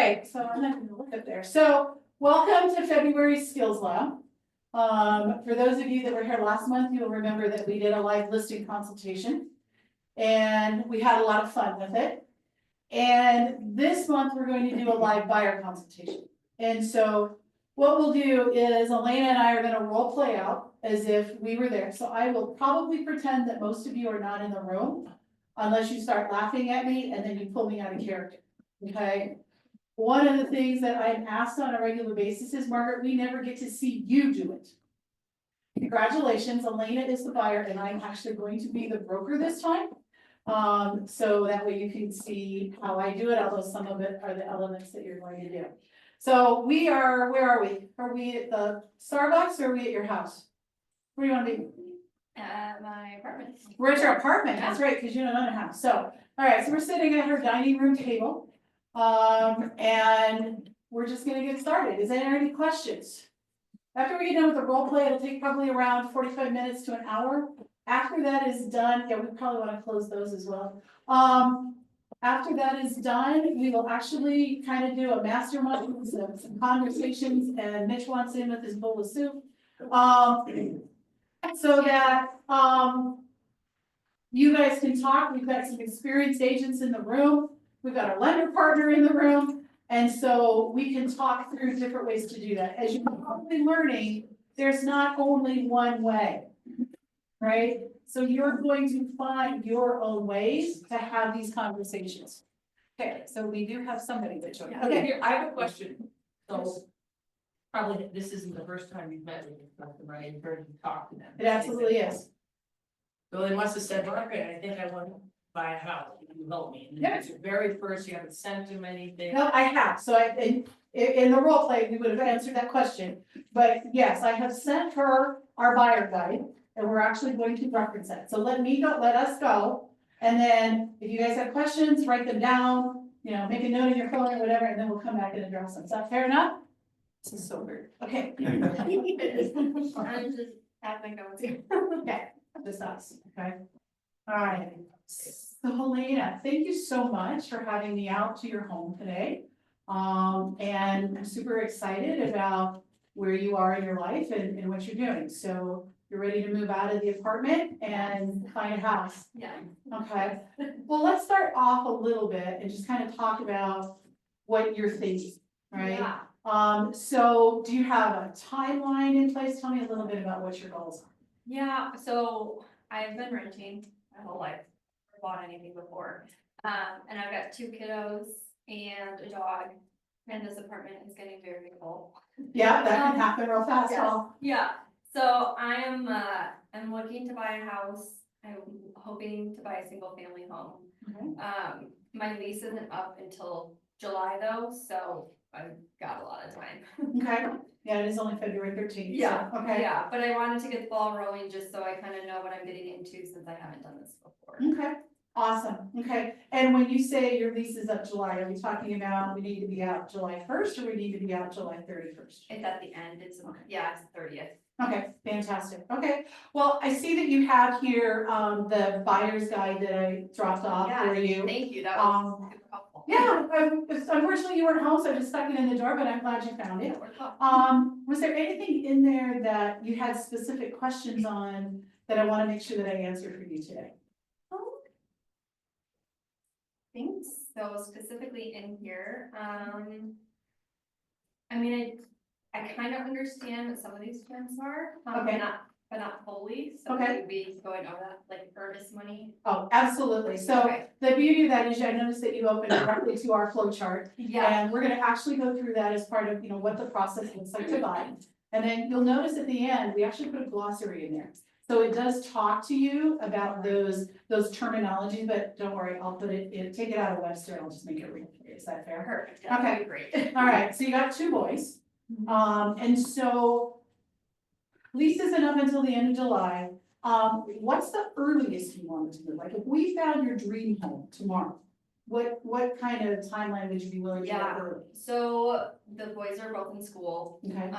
right, so I'm not gonna look up there. So welcome to February Skills Lab. For those of you that were here last month, you'll remember that we did a live listing consultation. And we had a lot of fun with it. And this month, we're going to do a live buyer consultation. And so what we'll do is Elena and I are gonna role play out as if we were there. So I will probably pretend that most of you are not in the room, unless you start laughing at me and then you pull me out of character, okay? One of the things that I'm asked on a regular basis is, Margaret, we never get to see you do it. Congratulations, Elena is the buyer and I'm actually going to be the broker this time. So that way you can see how I do it, although some of it are the elements that you're going to do. So we are, where are we? Are we at the Starbucks or are we at your house? Where do you want to be? At my apartment. We're at your apartment, that's right, because you don't own a house. So, all right, so we're sitting at her dining room table. And we're just gonna get started. Is there any questions? After we get done with the role play, it'll take probably around 45 minutes to an hour. After that is done, yeah, we probably want to close those as well. After that is done, we will actually kind of do a mastermind with some conversations, and Mitch wants in with his bowl of soup. So that you guys can talk. We've got some experienced agents in the room. We've got our lender partner in the room. And so we can talk through different ways to do that. As you're probably learning, there's not only one way, right? So you're going to find your own ways to have these conversations. Okay, so we do have somebody that joined. Okay, I have a question. So probably this isn't the first time you've met with them, right? You've heard you talk to them. it absolutely is. So they must have said, Margaret, I think I want to buy a house. Can you help me? And Yeah. it's your very first, you haven't sent them anything. No, I have. So in the role play, we would have answered that question. But yes, I have sent her our buyer guide and we're actually going to reference it. So let us go. And then if you guys have questions, write them down, you know, make a note in your phone or whatever, and then we'll come back and address them. Is that fair enough? This is so weird. Okay. I'm just having go too. Okay, just us, okay? All right. So Helena, thank you so much for having me out to your home today. And I'm super excited about where you are in your life and what you're doing. So you're ready to move out of the apartment and find a house. Yeah. Okay, well, let's start off a little bit and just kind of talk about what you're thinking, right? Yeah. So do you have a timeline in place? Tell me a little bit about what your goals are. Yeah, so I've been renting my whole life, never bought anything before. And I've got 2 kiddos and a dog, and this apartment is getting very full. Yeah, that can happen real fast, Yes. huh? Yeah, so I'm looking to buy a house. I'm hoping to buy a single family home. Okay. My lease isn't up until July though, so I've got a lot of time. Okay, yeah, it is only February 13th. Yeah, so, okay. yeah, but I wanted to get the ball rolling just so I kind of know what I'm getting into since I haven't done this before. Okay, awesome, okay. And when you say your lease is up July, are we talking about we need to be out July 1st or we need to be out July 31st? It's at the end, it's, yeah, it's 30th. Okay, fantastic, okay. Well, I see that you have here, the buyer's guide that I dropped off for you. Thank you, that was super helpful. Yeah, unfortunately you weren't home, so I just stuck it in the door, but I'm glad you found it. Was there anything in there that you had specific questions on that I want to make sure that I answered for you today? Thanks, so specifically in here, I mean, I kind of understand what some of these terms are, Okay. but not fully, so Okay. we'd be going over that, like earnest money. Oh, absolutely. So Okay. the beauty of that is I noticed that you opened directly to our flow chart. Yeah, And we're gonna actually go through that as part of, you know, what the process looks like to buy. And then you'll notice at the end, we actually put a glossary in there. So it does talk to you about those terminology, but don't worry, I'll put it in, take it out of Webster, I'll just make it real for you. Is that fair? perfect, that would be great. All right, so you got 2 boys. And so lease isn't up until the end of July. What's the earliest you wanted to move? Like if we found your dream home tomorrow, what kind of timeline would you be willing to go Yeah. early? So the boys are both in school, Okay,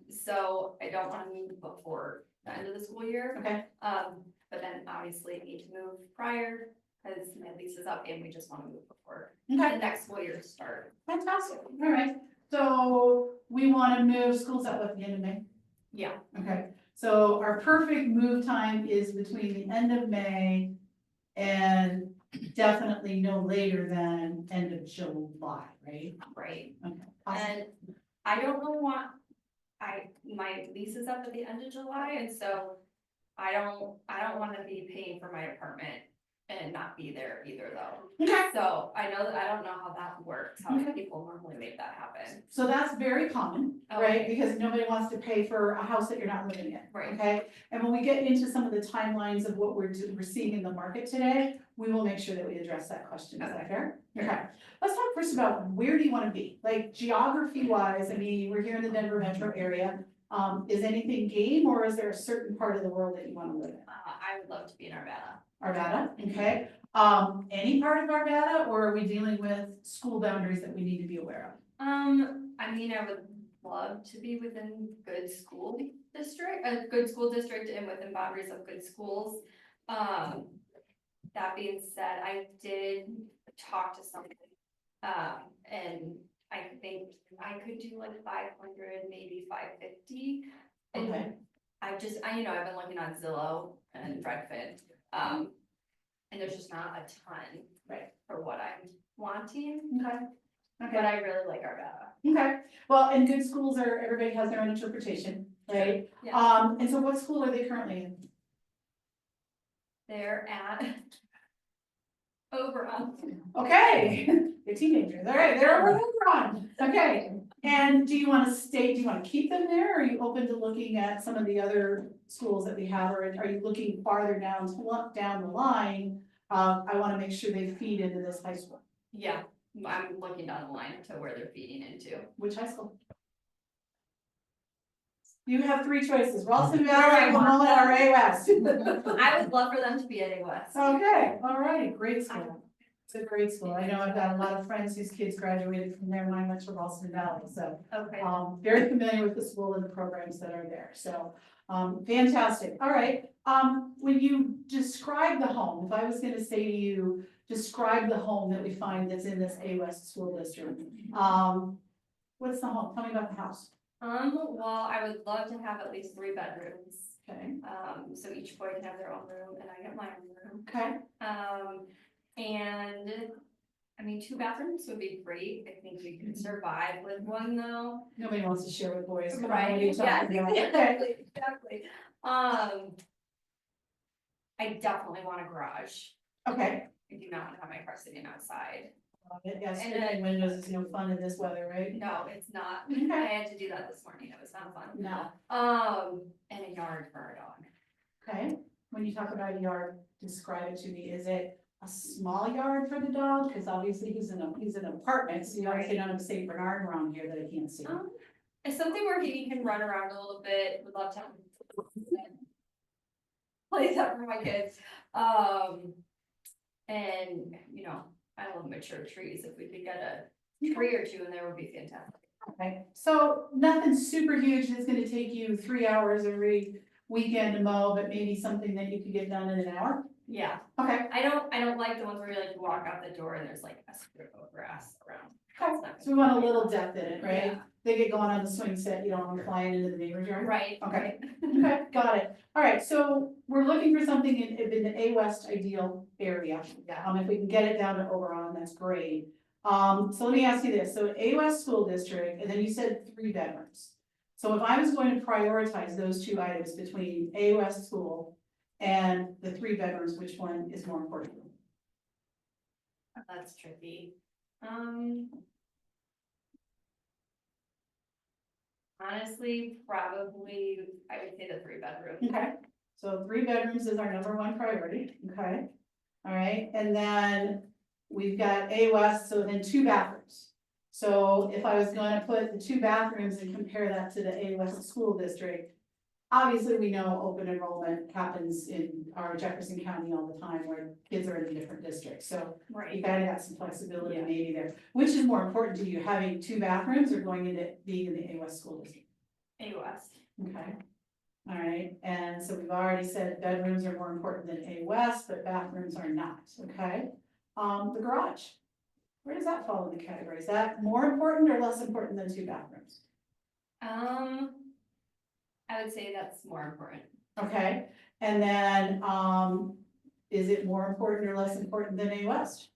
so I don't wanna move before the end of the school year. okay, But then obviously need to move prior, Cause my lease is up and we just wanna move before Okay, the next school year start. fantastic, all right, so we wanna move schools out at the end of May. Yeah, Okay, so our perfect move time is between the end of May and definitely no later than end of July, right? right. Okay. Awesome. And I don't really want, my lease is up at the end of July, and so I don't wanna be paying for my apartment and not be there either though. Okay, So I know that, I don't know how that works, how Okay. people normally make that happen. so that's very common, right? Okay. Because nobody wants to pay for a house that you're not living in. Right. Okay, and when we get into some of the timelines of what we're seeing in the market today, we will make sure that we address that question, is that fair? Okay, let's talk first about where do you wanna be, like geography wise, I mean, we're here in the Denver metro area. Is anything game, or is there a certain part of the world that you wanna live in? I would love to be in Arvada. Arvada, okay, any part of Arvada, or are we dealing with school boundaries that we need to be aware of? I mean, I would love to be within good school district, a good school district and within boundaries of good schools. That being said, I did talk to somebody, and I think I could do like 500, maybe 550. Okay. And I've been looking on Zillow and Redfin, and there's just not a ton. Right. For what I'm wanting, Okay. but Okay, I really like Arvada. okay, well, and good schools are, everybody has their own interpretation, right? Yeah. And so what school are they currently in? They're at Oberon. Okay, they're teenagers, all right, they're over on, okay. And do you wanna keep them there, or are you open to looking at some of the other schools that we have, or are you looking farther down the line? I wanna make sure they feed into this high school. Yeah, I'm looking down the line to where they're feeding into. Which high school? You have three choices, Ralston Where I Valley, want Pomona, or A West. I would love for them to be at A West. Okay, all right, great school. It's a great school. I know I've got a lot of friends whose kids graduated from there when I went to Ralston Valley, so. Okay. Very familiar with the school and the programs that are there, so, fantastic, all right. When you describe the home, if I was gonna say to you, describe the home that we find that's in this A West school district, what's the home? Tell me about the house. Well, I would love to have at least 3 bedrooms. Okay, So each boy can have their own room and I get my own room. okay, And I mean, 2 bathrooms would be great. I think we could survive with one though. nobody wants to share with boys. Come on, what are Right, you yeah, talking about? Okay. exactly. I definitely want a garage. Okay. I do not want to have my car sitting outside. Yes, And and windows is no fun in this weather, right? No, it's not. Okay. I had to do that this morning. It was not fun. No, And a yard for our dog. okay, when you talk about yard, describe it to me, is it a small yard for the dog? Cause obviously he's in an apartment, so you obviously don't have a Saint Bernard around here that I can't see. It's something where he can run around a little bit. Would love to have plays up for my kids. And I love mature trees. If we could get a tree or 2 in there would be fantastic. Okay, so nothing super huge that's gonna take you 3 hours every weekend to mow, but maybe something that you could get done in an hour? Yeah, Okay, I don't like the ones where you like walk out the door and there's like a strip of grass around. That's not so we want a little depth in it, right? Yeah. They get going on the swing set, you don't want them flying into the neighbor's yard? Right. Okay. Okay, got it. All right, so we're looking for something in the A West ideal area. If we can get it down to Oberon, that's great. So let me ask you this, so A West School District, and then you said 3 bedrooms. So if I was going to prioritize those 2 items between A West School and the 3 bedrooms, which one is more important? That's tricky. Honestly, probably, I would say the 3 bedroom. Okay, so 3 bedrooms is our #1 priority, okay? All right, and then we've got A West, so then 2 bathrooms. So if I was gonna put the 2 bathrooms and compare that to the A West School District, obviously, we know open enrollment happens in our Jefferson County all the time where kids are in different districts, so you Right. kinda got some flexibility Yeah. maybe there. Which is more important to you, having 2 bathrooms or going into being in the A West School District? A West. Okay. All right, and so we've already said bedrooms are more important than A West, but bathrooms are not, okay? The garage, where does that fall in the category? Is that more important or less important than 2 bathrooms? I would say that's more important. Okay, and then, is it more important or less important than A West?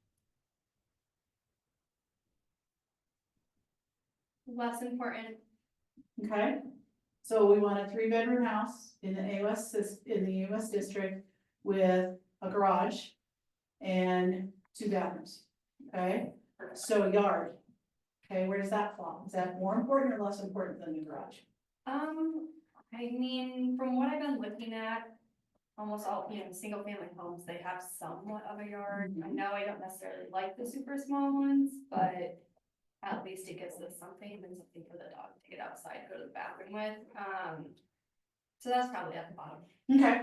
Less important. Okay, so we want a 3-bedroom house in the in the US district with a garage and 2 bathrooms, okay? So a yard, okay, where does that fall? Is that more important or less important than the garage? I mean, from what I've been looking at, almost all, single family homes, they have somewhat of a yard. I know I don't necessarily like the super small ones, but at least it gives us something and something for the dog to get outside, go to the bathroom with. So that's probably at the bottom. Okay,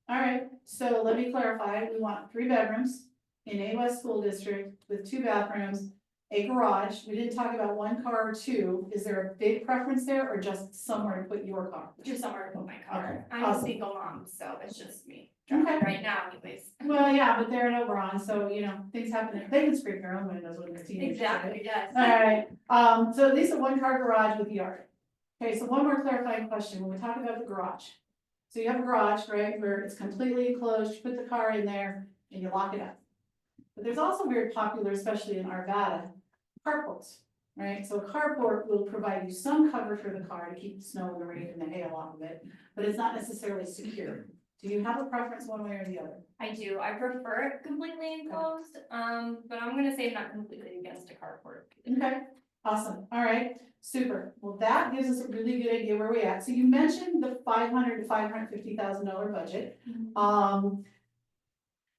all right, so let me clarify, we want 3 bedrooms in A West School District with 2 bathrooms, a garage, we didn't talk about 1 car or 2, is there a big preference there, or just somewhere to put your car? Just somewhere to put my car. Okay, I'm awesome. a single mom, so it's just me. Okay. Right now anyways. Well, yeah, but they're in Oberon, so, things happen, they can scrape their own windows when they're teenagers. right? Exactly, yes. Alright, so at least a 1-car garage with yard. Okay, so one more clarifying question, when we talk about the garage. So you have a garage, right, where it's completely enclosed, you put the car in there and you lock it up. But there's also very popular, especially in Arvada, carports, right? So a carport will provide you some cover for the car to keep the snow and the rain and the hail off of it, but it's not necessarily secure. Do you have a preference one way or the other? I do. I prefer it completely enclosed, but I'm gonna say I'm not completely against a carport. Okay, awesome, all right, super. Well, that gives us a really good idea where we're at. So you mentioned the $500,000 to $550,000 budget.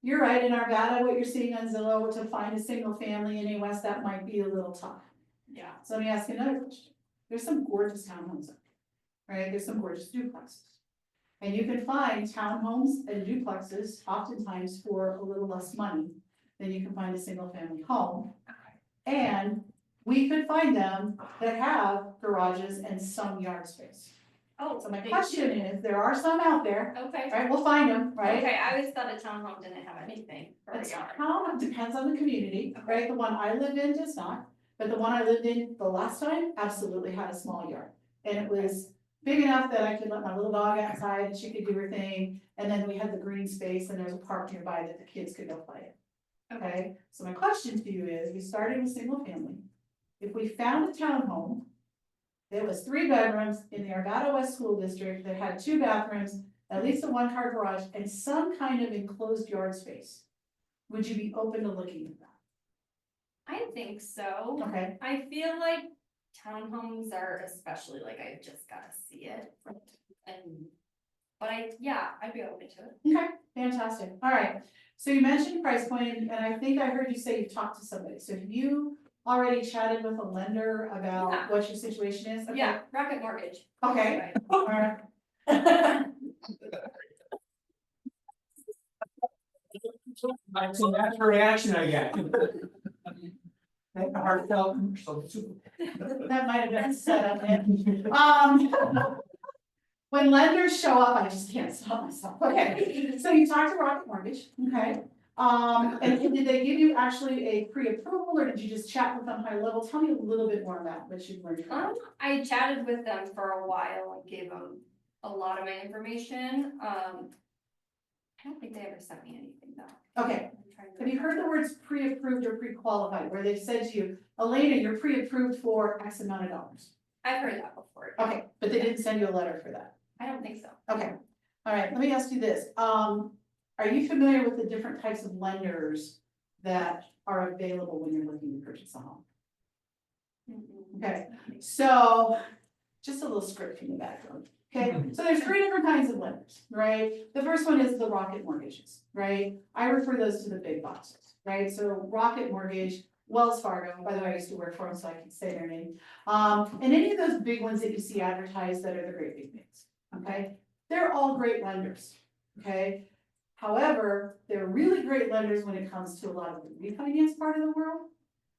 You're right, in Arvada, what you're seeing on Zillow, to find a single family in A West, that might be a little tough. Yeah. So let me ask you another question. There's some gorgeous townhomes up there, right? There's some gorgeous duplexes. And you can find townhomes and duplexes oftentimes for a little less money than you can find a single family home. And we could find them that have garages and some yard space. Oh, So my they question do. is, there are some out there, Okay. right? We'll find them, right? Okay, I always thought a townhome didn't have anything for a It's yard. how, it depends on the community, right? The one I lived in does not, but the one I lived in the last time absolutely had a small yard. And it was big enough that I could let my little dog outside and she could do her thing. And then we had the green space and there's a park nearby that the kids could go play in. Okay, so my question to you is, we started with single family. If we found a townhome that was 3 bedrooms in the Arvada West School District that had 2 bathrooms, at least a 1-car garage and some kind of enclosed yard space, would you be open to looking at that? I think so. Okay, I feel like townhomes are especially like, I just gotta see it. But I'd be open to it. okay, fantastic, all right. So you mentioned price point, and I think I heard you say you've talked to somebody, so have you already chatted with a lender about Yeah. what your situation is? Okay. Yeah, Rocket Mortgage. Okay, Right. all right. So that's the reaction I get. That heartfelt commercial. That might have been set up, man. When lenders show up, I just can't stop myself. Okay, so you talked to Rocket Mortgage, okay? And did they give you actually a pre-approval, or did you just chat with them high level? Tell me a little bit more about what you've learned. from them. I chatted with them for a while and gave them a lot of my information. I don't think they ever sent me anything though. Okay, I'm trying to have you heard the remember. words pre-approved or pre-qualified, where they've said to you, Elena, you're pre-approved for X amount of dollars? I've heard that before. Okay, but they didn't send you a letter for that? I don't think so. Okay, all right, let me ask you this, are you familiar with the different types of lenders that are available when you're looking to purchase a home? Okay. So, just a little script from the background, okay? So there's 3 different kinds of lenders, right? The first one is the Rocket Mortgages, right? I refer those to the big boxes, right? So Rocket Mortgage, Wells Fargo, by the way, I used to work for them, so I can say their name. And any of those big ones that you see advertised that are the great big names, okay? They're all great lenders, okay? However, they're really great lenders when it comes to a lot of the refinance part of the world.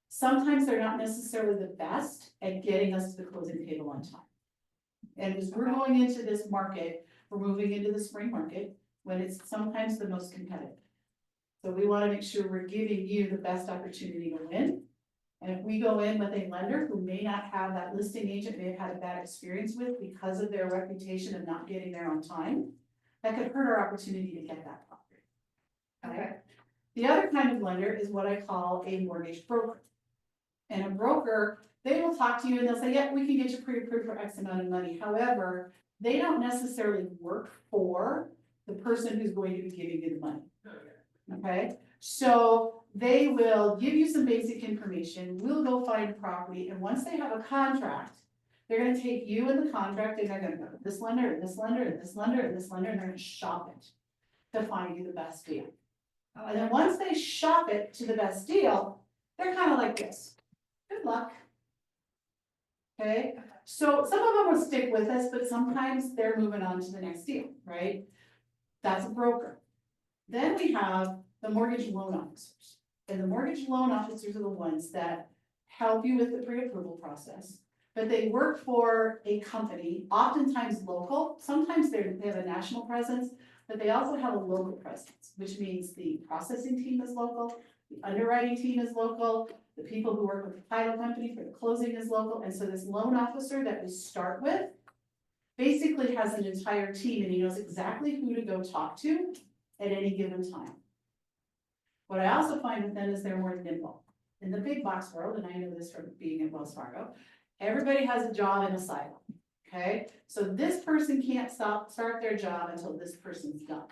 Sometimes they're not necessarily the best at getting us to the closing table on time. And as we're going into this market, we're moving into the spring market when it's sometimes the most competitive. So we wanna make sure we're giving you the best opportunity to win. And if we go in with a lender who may not have that listing agent, may have had a bad experience with because of their reputation of not getting there on time, that could hurt our opportunity to get that property. Okay? The other kind of lender is what I call a mortgage broker. And a broker, they will talk to you and they'll say, yeah, we can get you pre-approved for X amount of money. However, they don't necessarily work for the person who's going to be giving you the money. Okay, so they will give you some basic information, we'll go find a property, and once they have a contract, they're gonna take you and the contract, and they're gonna go to this lender, and this lender, and this lender, and this lender, and they're gonna shop it to find you the best deal. And then once they shop it to the best deal, they're kind of like this, good luck. Okay, so some of them will stick with us, but sometimes they're moving on to the next deal, right? That's a broker. Then we have the mortgage loan officers. And the mortgage loan officers are the ones that help you with the pre-approval process. But they work for a company, oftentimes local, sometimes they have a national presence, but they also have a local presence, which means the processing team is local, the underwriting team is local, the people who work with the title company for the closing is local. And so this loan officer that we start with basically has an entire team and he knows exactly who to go talk to at any given time. What I also find with them is they're more nimble. In the big box world, and I know this from being at Wells Fargo, everybody has a job in a silo, okay? So this person can't start their job until this person's done.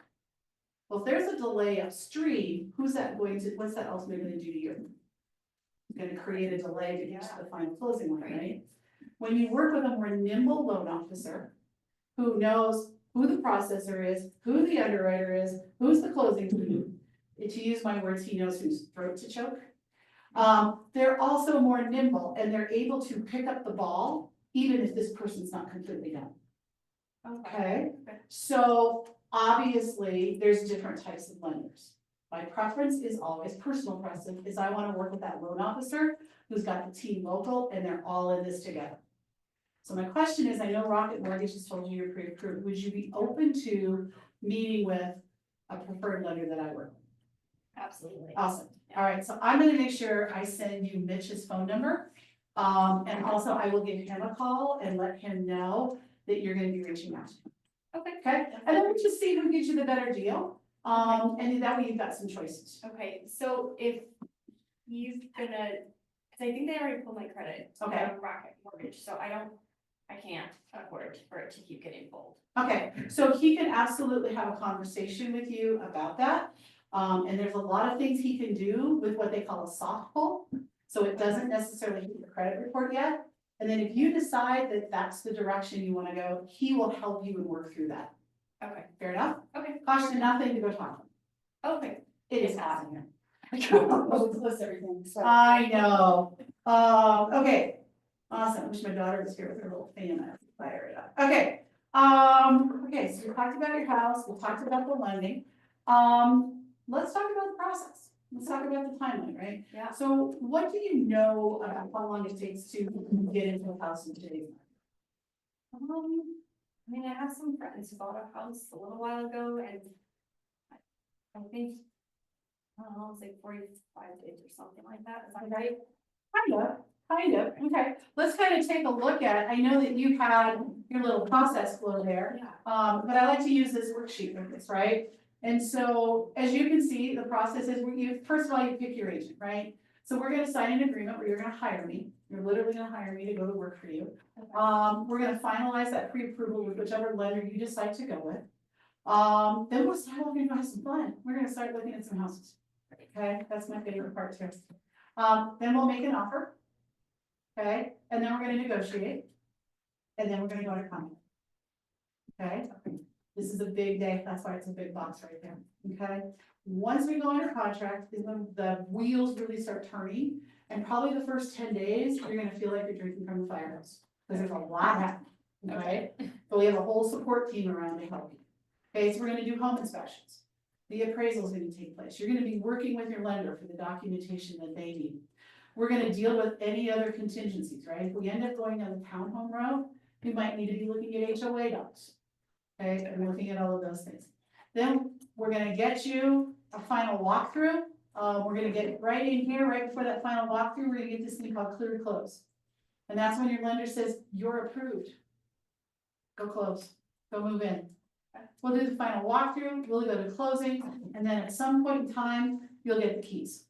Well, if there's a delay upstream, what's that ultimately gonna do to you? It's gonna create a delay to get to the final closing line, right? When you work with a more nimble loan officer who knows who the processor is, who the underwriter is, who's the closing team. To use my words, he knows whose throat to choke. They're also more nimble and they're able to pick up the ball, even if this person's not completely done. Okay, so obviously there's different types of lenders. My preference is always personal preference, is I wanna work with that loan officer who's got the team local and they're all in this together. So my question is, I know Rocket Mortgage has told you you're pre-approved, would you be open to meeting with a preferred lender that I work with? Absolutely. Awesome, all right, so I'm gonna make sure I send you Mitch's phone number. And also I will give him a call and let him know that you're gonna be reaching out to him, Okay. okay? And then we'll just see who gives you the better deal, and that way you've got some choices. Okay, so if he's gonna, cause I think they already pulled my credit. Okay. Rocket Mortgage, so I can't afford for it to keep getting pulled. Okay, so he can absolutely have a conversation with you about that. And there's a lot of things he can do with what they call a soft pull. So it doesn't necessarily hit your credit report yet. And then if you decide that that's the direction you wanna go, he will help you and work through that. Okay, Fair enough? okay. Cost you nothing to go talk to him. Okay. It is hot in here. Everything, so. I know. Okay, awesome. Wish my daughter was here with her little fan. I would fire it up. Okay. Okay, so we talked about your house, we talked about the lending. Let's talk about the process. Let's talk about the timeline, right? Yeah. So what do you know about how long it takes to get into a house in today's market? I mean, I have some friends who bought a house a little while ago and I think, I don't know, it's like 45 days or something like that. Is that right? Kind of, okay. Let's kind of take a look at, I know that you had your little process flow there. Yeah. But I like to use this worksheet with this, right? And so, as you can see, the process is where you, first of all, you pick your agent, right? So we're gonna sign an agreement where you're gonna hire me. You're literally gonna hire me to go to work for you. We're gonna finalize that pre-approval with whichever lender you decide to go with. Then we'll start looking to have some fun. We're gonna start looking at some houses. Okay, that's my favorite part too. Then we'll make an offer. Okay, and then we're gonna negotiate. And then we're gonna go under contract. Okay, this is a big day, that's why it's a big box right there, okay? Once we go under contract is when the wheels really start turning, and probably the first 10 days, you're gonna feel like you're drinking from the fire hose, because there's a lot happening, okay? But we have a whole support team around to help you. Okay, so we're gonna do home inspections. The appraisal is gonna take place, you're gonna be working with your lender for the documentation that they need. We're gonna deal with any other contingencies, right? If we end up going down the townhome road, we might need to be looking at HOA docs. Okay, and we're looking at all of those things. Then we're gonna get you a final walkthrough. We're gonna get right in here, right before that final walkthrough, we're gonna get this thing called clear to close. And that's when your lender says, you're approved. Go close, go move in. We'll do the final walkthrough, we'll go to closing, and then at some point in time, you'll get the keys.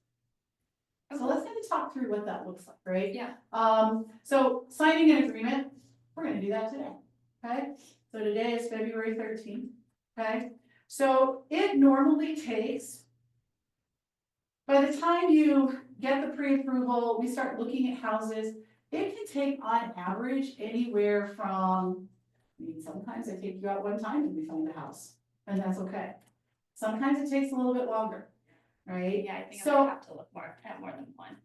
So let's kind of talk through what that looks like, right? Yeah. So signing an agreement, we're gonna do that today, okay? So today is February 13th, okay? So it normally takes, by the time you get the pre-approval, we start looking at houses, it can take on average anywhere from, I mean, sometimes I take you out one time and we find a house, and that's okay. Sometimes it takes a little bit longer, right? Yeah, I think I So- might have to look more, have more than one.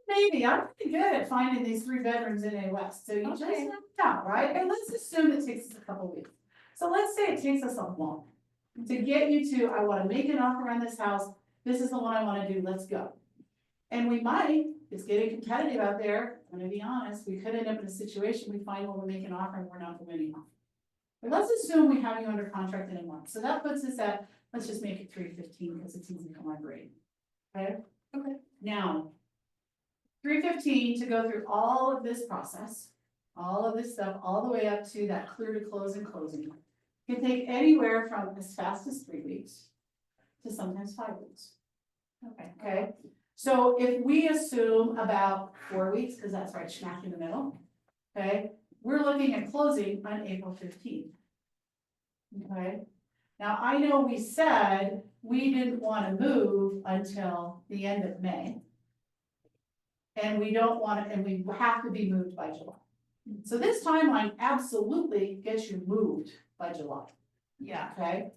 Maybe, I'm pretty good at finding these 3 bedrooms in A West, so you just Okay. never know, right? But let's assume it takes us a couple weeks. So let's say it takes us a month to get you to, I wanna make an offer on this house, this is the one I wanna do, let's go. And we might, it's getting competitive out there, I'm gonna be honest, we could end up in a situation, we find when we make an offer and we're not the winning offer. But let's assume we have you under contract in a month, so that puts us at, let's just make it 315, because it's easy for my brain. Okay? Okay. Now, 315 to go through all of this process, all of this stuff, all the way up to that clear to close and closing. Can take anywhere from as fast as 3 weeks to sometimes 5 weeks, Okay. okay? So if we assume about 4 weeks, because that's right smack in the middle, okay? We're looking at closing on April 15th. Okay? Now, I know we said we didn't want to move until the end of May. And we don't want to, and we have to be moved by July. So this timeline absolutely gets you moved by July, Yeah. okay?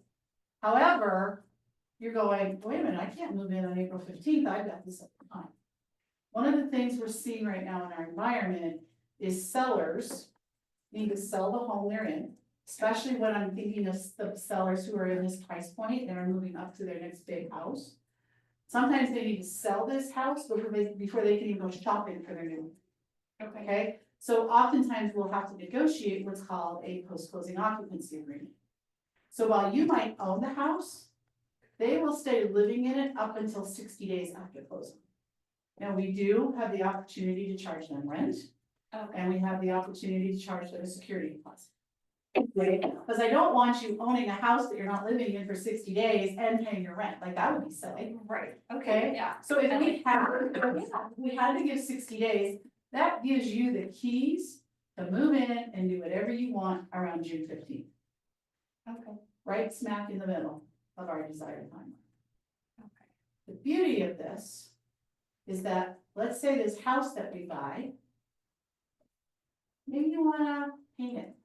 However, you're going, wait a minute, I can't move in on April 15th, I've got this other time. One of the things we're seeing right now in our environment is sellers need to sell the home they're in, especially when I'm thinking of the sellers who are in this price point and are moving up to their next big house. Sometimes they need to sell this house before they can even go shopping for their new one. Okay. Okay, so oftentimes we'll have to negotiate what's called a post-closing occupancy agreement. So while you might own the house, they will stay living in it up until 60 days after closing. Now, we do have the opportunity to charge them rent, Okay. and we have the opportunity to charge them a security deposit. Right, because I don't want you owning a house that you're not living in for 60 days and paying your rent, like that would be silly. Right, Okay. okay, yeah. So if I we had to give 60 days, that gives you the keys to move in and do whatever you want around June 15th, Okay. right smack in the middle of our desired timeline. Okay. The beauty of this is that, let's say this house that we buy, maybe you wanna paint it.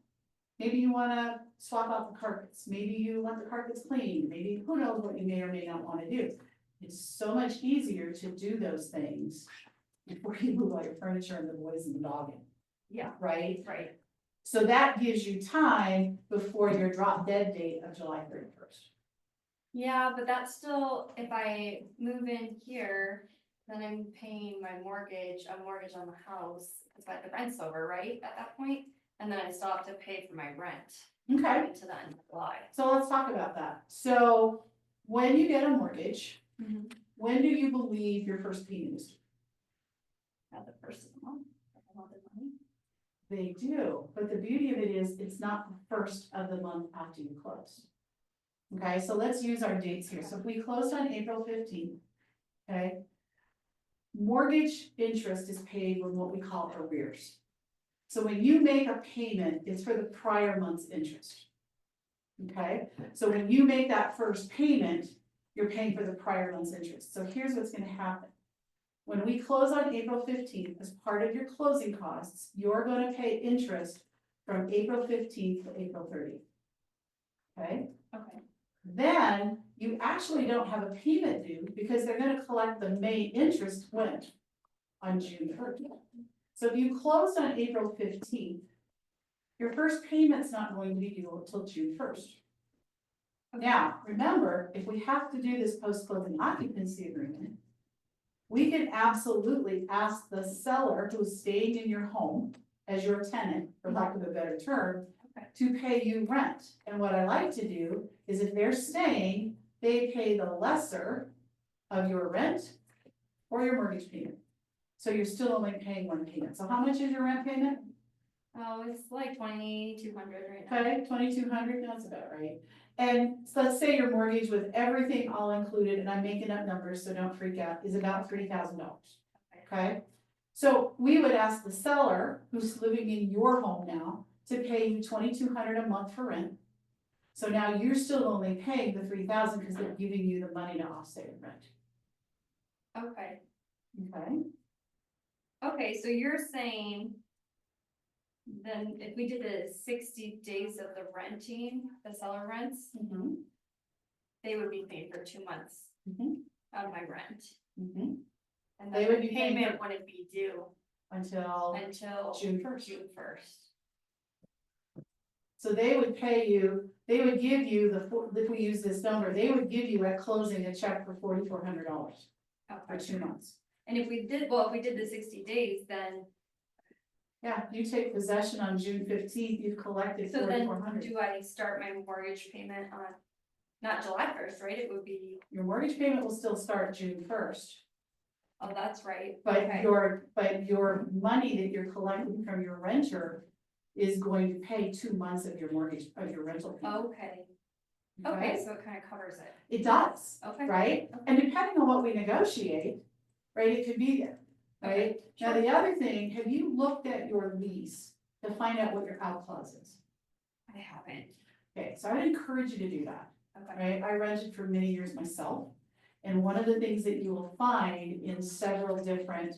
Maybe you wanna swap out the carpets, maybe you want the carpets clean, maybe who knows what you may or may not wanna do. It's so much easier to do those things before you move all your furniture and the boys and the dog in, Yeah, right? right. So that gives you time before your drop dead date of July 31st. Yeah, but that's still, if I move in here, then I'm paying my mortgage, a mortgage on the house, it's like the rent's over, right, at that point? And then I still have to pay for my rent Okay, into the end of July. so let's talk about that. So when you get a mortgage, when do you believe your first payment is due? At the first of the month, I want the money. They do, but the beauty of it is, it's not the first of the month after you close. Okay, so let's use our dates here. So if we closed on April 15th, okay? Mortgage interest is paid with what we call arrears. So when you make a payment, it's for the prior month's interest. Okay, so when you make that first payment, you're paying for the prior month's interest. So here's what's gonna happen. When we close on April 15th, as part of your closing costs, you're gonna pay interest from April 15th to April 30th. Okay, Okay. then you actually don't have a payment due because they're gonna collect the May interest when? On June 30th. So if you closed on April 15th, your first payment's not going to be due until June 1st. Now, remember, if we have to do this post-closing occupancy agreement, we can absolutely ask the seller who's staying in your home as your tenant, for lack of a better term, Okay. to pay you rent. And what I like to do is if they're staying, they pay the lesser of your rent or your mortgage payment. So you're still only paying one payment. So how much is your rent payment? Oh, it's like 2,200 right now. Okay, 2,200, that's about right. And so let's say your mortgage with everything all included, and I'm making up numbers, so don't freak out, is about $3,000. Okay? So we would ask the seller, who's living in your home now, to pay you 2,200 a month for rent. So now you're still only paying the 3,000 because they're giving you the money to offset your rent. Okay, Okay? okay, so you're saying. Then if we did the 60 days of the renting, the seller rents, Mhm, they would be paid for 2 months mhm, of my rent. mhm. And They then would the be paying payment for- wouldn't be due Until until June 1st. June 1st. So they would pay you, they would give you if we use this number, they would give you at closing a check for $4,400 for Okay. 2 months. And if we did the 60 days, then, Yeah, you take possession on June 15th, you've collected so then 4,400. do I start my mortgage payment on, not July 1st, right? It would be, Your mortgage payment will still start June 1st, oh, that's right. but Okay. your money that you're collecting from your renter is going to pay 2 months of your mortgage, of your rental payment. Okay, okay, so it kind of covers it. It does, Okay. right? And depending on what we negotiate, right, it could be there, right? Now, the other thing, have you looked at your lease to find out what your out clause is? I haven't. Okay, so I would encourage you to do that, Okay. right? I rented for many years myself. And one of the things that you will find in several different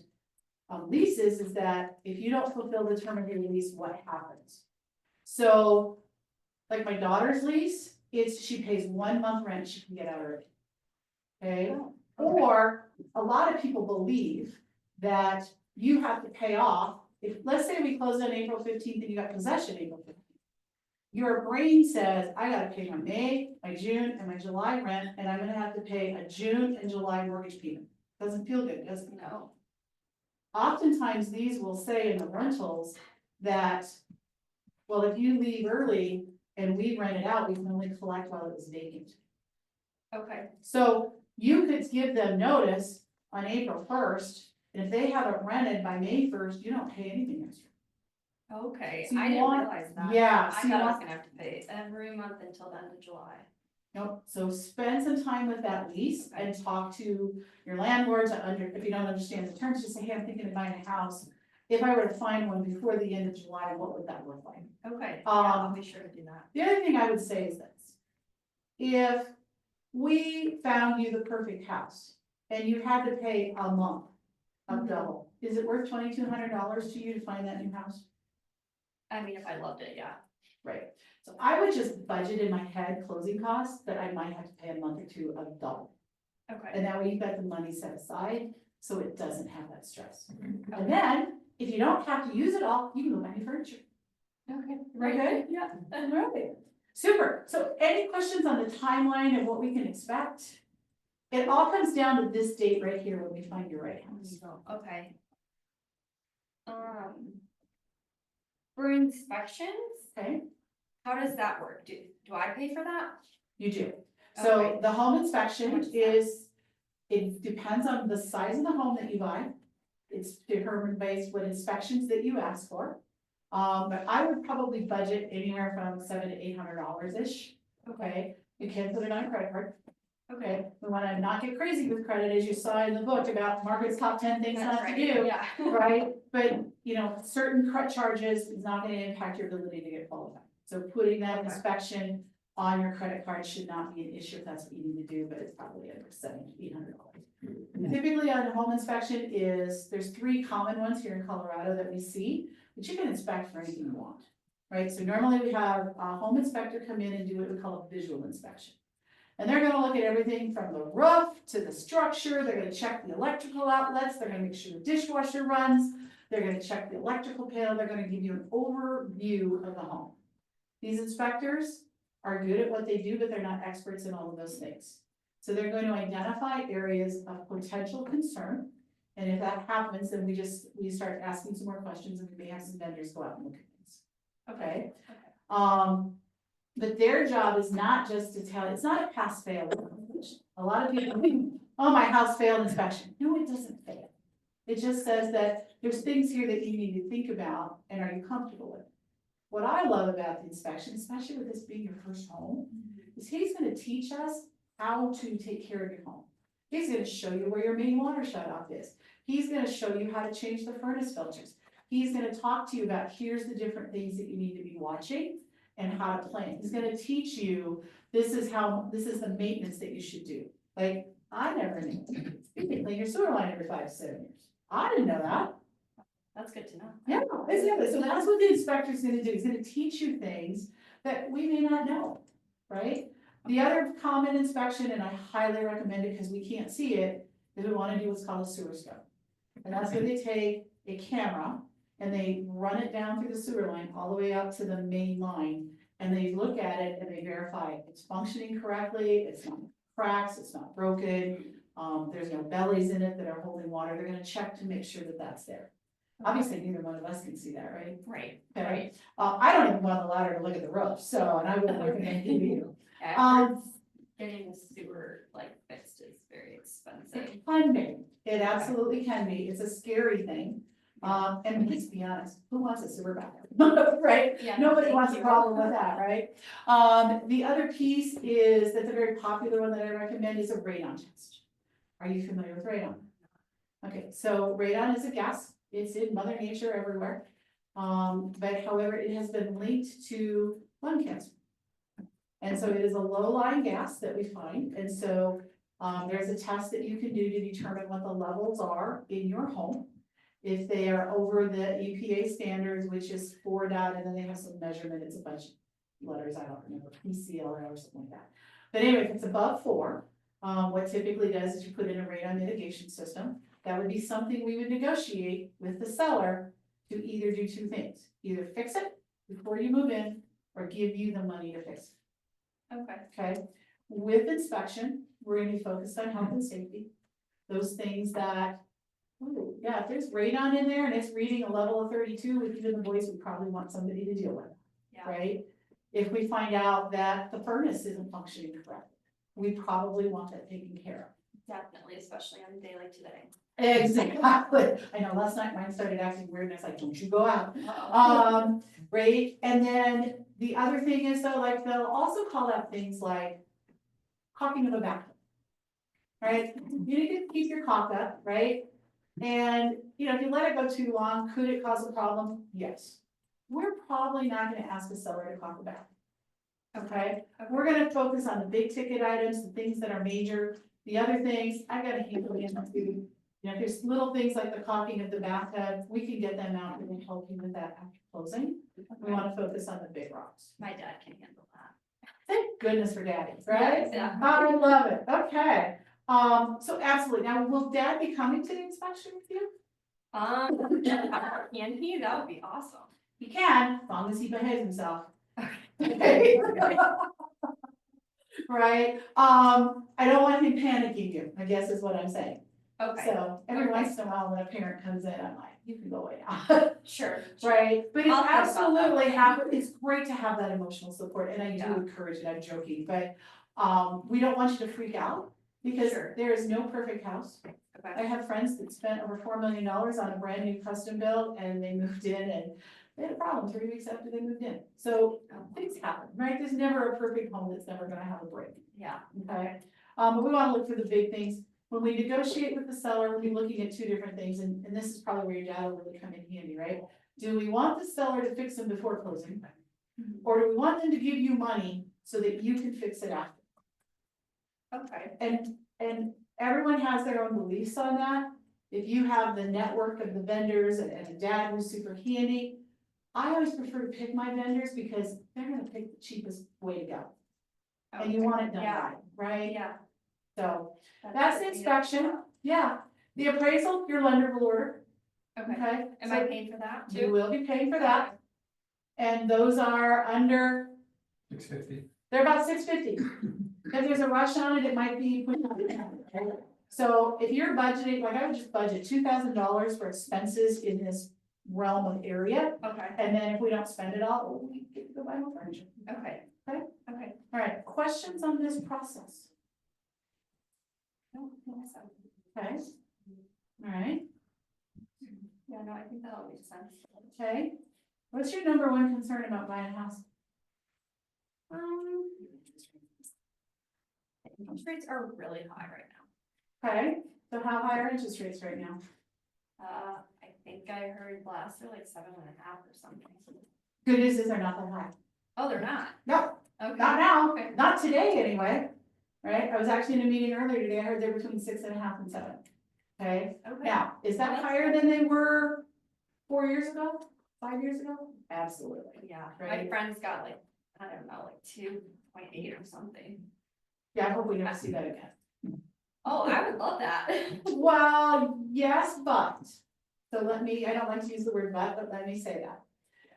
leases is that if you don't fulfill the term of your lease, what happens? So, like my daughter's lease, she pays 1 month rent, she can get out early. Okay, Oh, or a lot of people believe that you have to pay off, if, let's say we closed on April 15th and you got possession April 15th. Your brain says, I gotta pay my May, my June, and my July rent, and I'm gonna have to pay a June and July mortgage payment. Doesn't feel good, does it? No. Oftentimes, these will say in the rentals that, well, if you leave early and we rent it out, we can only collect while it was vacant. Okay, So you could give them notice on April 1st, and if they haven't rented by May 1st, you don't pay anything extra. okay, So you I didn't want- realize that. yeah, I so you thought I was want- gonna have to pay every month until the end of July. Nope, so spend some time with that lease and talk to your landlord if you don't understand the terms, just say, hey, I'm thinking of buying a house. If I were to find one before the end of July, what would that look like? Okay, yeah, I'll be sure to do that. The other thing I would say is this. If we found you the perfect house and you had to pay a month of double, is it worth $2,200 to you to find that new house? I mean, if I loved it, yeah. Right, so I would just budget in my head closing costs that I might have to pay a month or two of double. Okay, And that way you've got the money set aside, so it doesn't have that stress. okay, And then, if you don't have to use it all, you can go buy new furniture. okay, Okay. yeah. Alright, super. So any questions on the timeline of what we can expect? It all comes down to this date right here when we find your right house. Okay. For inspections, Okay, how does that work? Do I pay for that? you do. So Okay. the home How inspection much is that? it depends on the size of the home that you buy. It's determined based what inspections that you ask for. But I would probably budget anywhere from $700 to $800-ish. Okay, you can put it on a credit card. Okay, we wanna not get crazy with credit, as you saw in the book about Margaret's top 10 things That's not to right, do. Yeah. Right, but you know, certain credit charges is not gonna impact your ability to get qualified. So putting that Okay. inspection on your credit card should not be an issue if that's what you need to do, but it's probably under $700 to $800. Typically on a home inspection there's 3 common ones here in Colorado that we see, but you can inspect for anything you want. Right, so normally we have a home inspector come in and do what we call a visual inspection. And they're gonna look at everything from the roof to the structure, they're gonna check the electrical outlets, they're gonna make sure the dishwasher runs, they're gonna check the electrical panel, they're gonna give you an overview of the home. These inspectors are good at what they do, but they're not experts in all of those things. So they're going to identify areas of potential concern, and if that happens, then we start asking some more questions, and we may have some vendors go out and look at things. Okay? But their job is not just to tell, it's not a pass fail. A lot of people think, oh, my house failed inspection. No, it doesn't fail. It just says that there's things here that you need to think about and are you comfortable with? What I love about the inspection, especially with this being your first home, is he's gonna teach us how to take care of your home. He's gonna show you where your main water shut off is. He's gonna show you how to change the furnace filters. He's gonna talk to you about, here's the different things that you need to be watching and how to plan. He's gonna teach you, this is the maintenance that you should do. Like, I never knew, you can clean your sewer line every 5 to 7 years. I didn't know that. That's good to know. Yeah, exactly. So that's what the inspector's gonna do. He's gonna teach you things that we may not know, right? The other common inspection, and I highly recommend it because we can't see it, is we wanna do what's called a sewer scope. And that's where they take a camera and they run it down through the sewer line all the way up to the main line. And they look at it and they verify it's functioning correctly, it's not cracks, it's not broken. There's no bellies in it that are holding water. They're gonna check to make sure that that's there. Obviously, neither one of us can see that, right? Right, Okay. right. I don't even go on the ladder to look at the roof, so, and I wouldn't recommend you. Yeah, I've heard Um, getting the sewer like fixed is very expensive. It can be, it absolutely can be, it's a scary thing. And let's be honest, who wants a sewer backup, right? Yeah. Nobody thank wants a you. problem with that, right? The other piece is, that's a very popular one that I recommend, is a radon test. Are you familiar with radon? Okay, so radon is a gas, it's in Mother Nature everywhere. But however, it has been linked to lung cancer. And so it is a low-lying gas that we find, and so, there's a test that you can do to determine what the levels are in your home. If they are over the EPA standards, which is 4 dot, and then they have some measurement, it's a bunch of letters, I don't remember, PCL or something like that. But anyway, if it's above 4, what typically does is you put in a radon mitigation system. That would be something we would negotiate with the seller to either do 2 things, either fix it before you move in, or give you the money to fix it, Okay, okay? With inspection, we're gonna be focused on health and safety, those things that, ooh, yeah, if there's radon in there and it's reading a level of 32, with even the boys, we probably want somebody to deal with, yeah, right? If we find out that the furnace isn't functioning correctly, we probably want that taken care definitely, especially on a day like today. of. Exactly, I know, last night mine started acting weird, and I was like, don't you go out. Uh-oh. Right, and then the other thing is though, like, they'll also call out things like caulking of a bathroom. Right, you need to keep your caulk up, right? And, if you let it go too long, could it cause a problem? Yes. We're probably not gonna ask a seller to caulk the bathroom. Okay, we're gonna focus on the big ticket items, the things that are major, the other things, I gotta handle it too. If there's little things like the caulking of the bathtub, we can get them out and help you with that after closing. We wanna focus on the big rocks. My dad can handle that. Thank goodness for daddy, right? Yeah. I love it, okay. So absolutely, now will dad be coming to the inspection with you? Can he? That would be awesome. He can, as long as he behaves himself. Okay. Right, I don't want him panicking you, I guess is what I'm saying. Okay, So every Okay. once in a while, when a parent comes in, I'm like, you can go away now. sure. Right, but it's I'll think about that. absolutely it's great to have that emotional support, and I do Yeah. encourage it, I'm joking, but, we don't want you to freak out. Because Sure. there is no perfect house. Okay, I have friends that spent over $4 million on a brand new custom build, and they moved in and they had a problem 3 weeks after they moved in. So things happen, right? There's never a perfect home that's never gonna have a break, yeah, okay? But we wanna look for the big things. When we negotiate with the seller, we'll be looking at 2 different things, and this is probably where your dad will really come in handy, right? Do we want the seller to fix them before closing? Mhm. Or do we want them to give you money so that you can fix it after? okay, And everyone has their own beliefs on that. If you have the network of the vendors and a dad who's super handy, I always prefer to pick my vendors because they're gonna pick the cheapest way to go. And you Okay. want it done Yeah. right, right? Yeah. So that's the good. inspection, yeah. The appraisal, your lender will order, Okay, okay? am So I paying for that you too? will be paying for that, and those are under, 650. they're about $650. If there's a rush on it, it might be. So if you're budgeting, like I would just budget $2,000 for expenses in this realm of area. Okay, And then if we don't spend it all, we get to go buy more furniture. okay. Okay. Okay. All right, questions on this process? No, no, so, Okay. All right, yeah, no, I think that all makes sense. okay. What's your number one concern about buying a house? Interest rates are really high right now. Okay, so how high are interest rates right now? I think I heard last year like 7.5 or something. Good news is they're not that high. Oh, they're not? No, Okay. not now, Okay. not today anyway. Right, I was actually in a meeting earlier today, I heard they're between 6.5 and 7. Okay, Okay. now, is that That's higher than they were 4 years ago, 5 years ago? Absolutely. Yeah, my Right. friend's got like, I don't know, like 2.8 or something. Yeah, I hope we never see that again. Oh, I would love that. Well, yes, but, so I don't like to use the word but let me say that.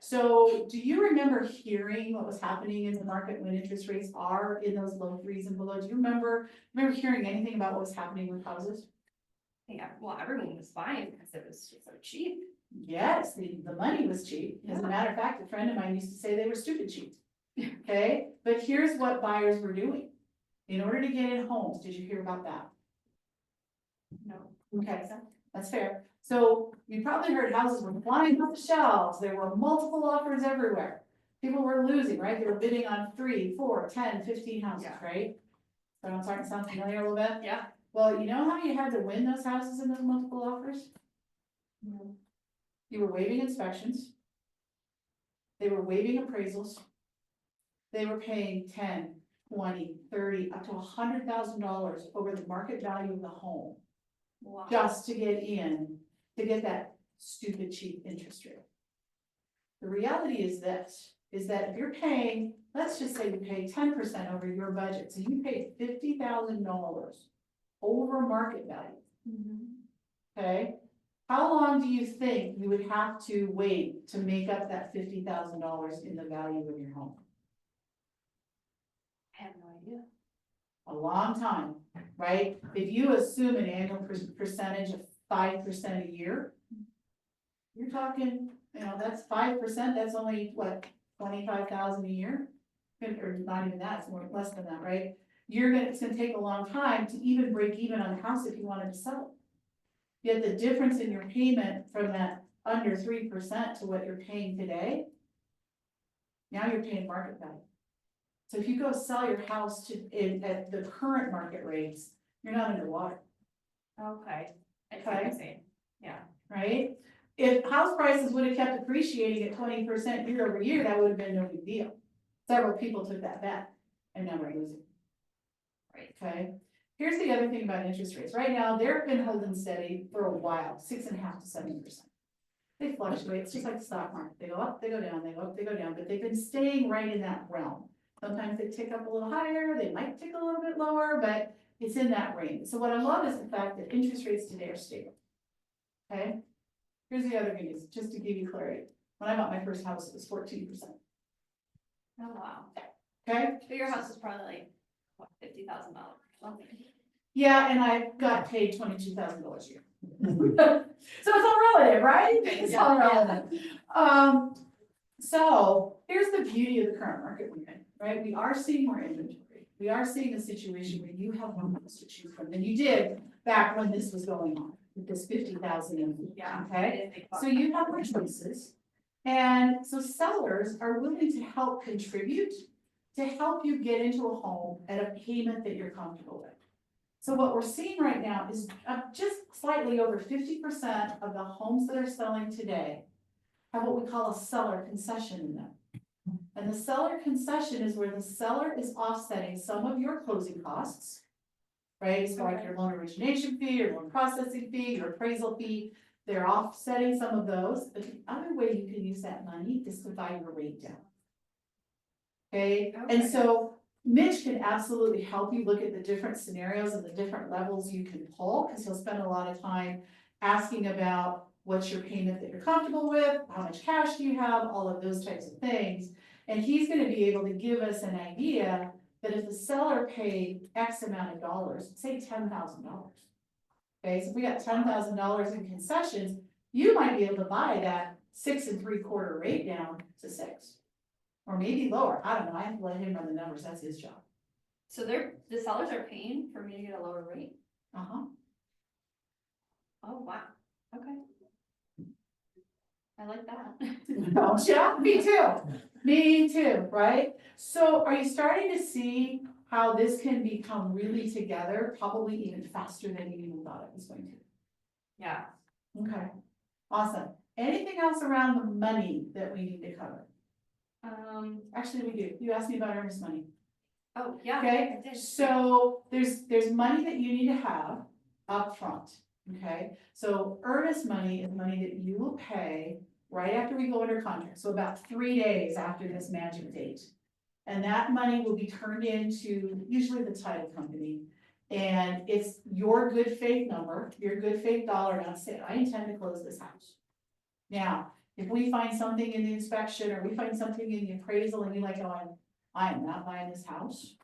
So do you remember hearing what was happening in the market when interest rates are in those low threes and below? Do you remember hearing anything about what was happening with houses? Yeah, well, everyone was buying because it was so cheap. Yes, the money was cheap. As a Yeah. matter of fact, a friend of mine used to say they were stupid cheap. Okay, but here's what buyers were doing. In order to get in homes, did you hear about that? No. Okay, that's fair. So you probably heard houses were flying off the shelves. There were multiple offers everywhere. People were losing, right? They were bidding on 3, 4, 10, 15 houses, Yeah. right? So I'm starting to sound familiar a little bit. Yeah. Well, you know how you had to win those houses in those multiple offers? You were waiving inspections. They were waiving appraisals. They were paying 10, 20, 30, up to $100,000 over the market value of the home. Wow. Just to get in, to get that stupid cheap interest rate. The reality is this, is that if you're paying, let's just say you pay 10% over your budget, so you paid $50,000 over market value, Mhm. okay? How long do you think you would have to wait to make up that $50,000 in the value of your home? I have no idea. A long time, right? If you assume an annual percentage of 5% a year, you're talking, that's 5%, that's only what, 25,000 a year? Or not even that, it's more, less than that, right? It's gonna take a long time to even break even on a house if you wanted to sell it. Yet the difference in your payment from that under 3% to what you're paying today, now you're paying market value. So if you go sell your house at the current market rates, you're not underwater, Okay. I see what you're saying. Yeah. right? If house prices would have kept appreciating at 20% year over year, that would have been no big deal. Several people took that bet and now we're losing. Right. Okay, here's the other thing about interest rates. Right now, they've been holding steady for a while, 6.5 to 7%. They fluctuate, it's just like the stock market. They go up, they go down, they go up, they go down, but they've been staying right in that realm. Sometimes they tick up a little higher, they might tick a little bit lower, but it's in that range. So what I love is the fact that interest rates today are stable. Okay, here's the other good news, just to give you clarity. When I bought my first house, it was 14%. Oh, wow. Okay, But your house is probably like, what, $50,000 or something? yeah, and I got paid $22,000 a year. So it's all relative, right? It's all relative. So here's the beauty of the current market we're in, right? We are seeing more inventory. We are seeing a situation where you have more homes to choose from than you did back when this was going on, with this 50,000. Yeah. Okay, I didn't think about so you have more choices. And so sellers are willing to help contribute, to help you get into a home at a payment that you're comfortable with. So what we're seeing right now is just slightly over 50% of the homes that are selling today have what we call a seller concession in them. And the seller concession is where the seller is offsetting some of your closing costs, right? So like your loan origination fee, your loan processing fee, your appraisal fee, they're offsetting some of those, but the other way you can use that money is to buy your rate down. Okay, and Okay. so Mitch can absolutely help you look at the different scenarios and the different levels you can pull, because he'll spend a lot of time asking about what's your payment that you're comfortable with, how much cash do you have, all of those types of things. And he's gonna be able to give us an idea that if the seller paid X amount of dollars, say $10,000. Okay, so if we got $10,000 in concessions, you might be able to buy that 6.75% rate down to 6. Or maybe lower, I don't know, I have to let him run the numbers, that's his job. So the sellers are paying for me to get a lower rate? Uh-huh. Oh, wow, okay. I like that. Oh, yeah, me too, right? So are you starting to see how this can become really together, probably even faster than you even thought it was going to? Yeah. Okay, awesome. Anything else around the money that we need to cover? Actually, we do. You asked me about earnest money. Oh, yeah. Okay, I did. so there's money that you need to have upfront, okay? So earnest money is money that you will pay right after we go under contract, so about 3 days after this magic date. And that money will be turned into usually the title company. And it's your good faith number, your good faith dollar amount, say, I intend to close this house. Now, if we find something in the inspection or we find something in the appraisal and you're like, oh, I am not buying this house.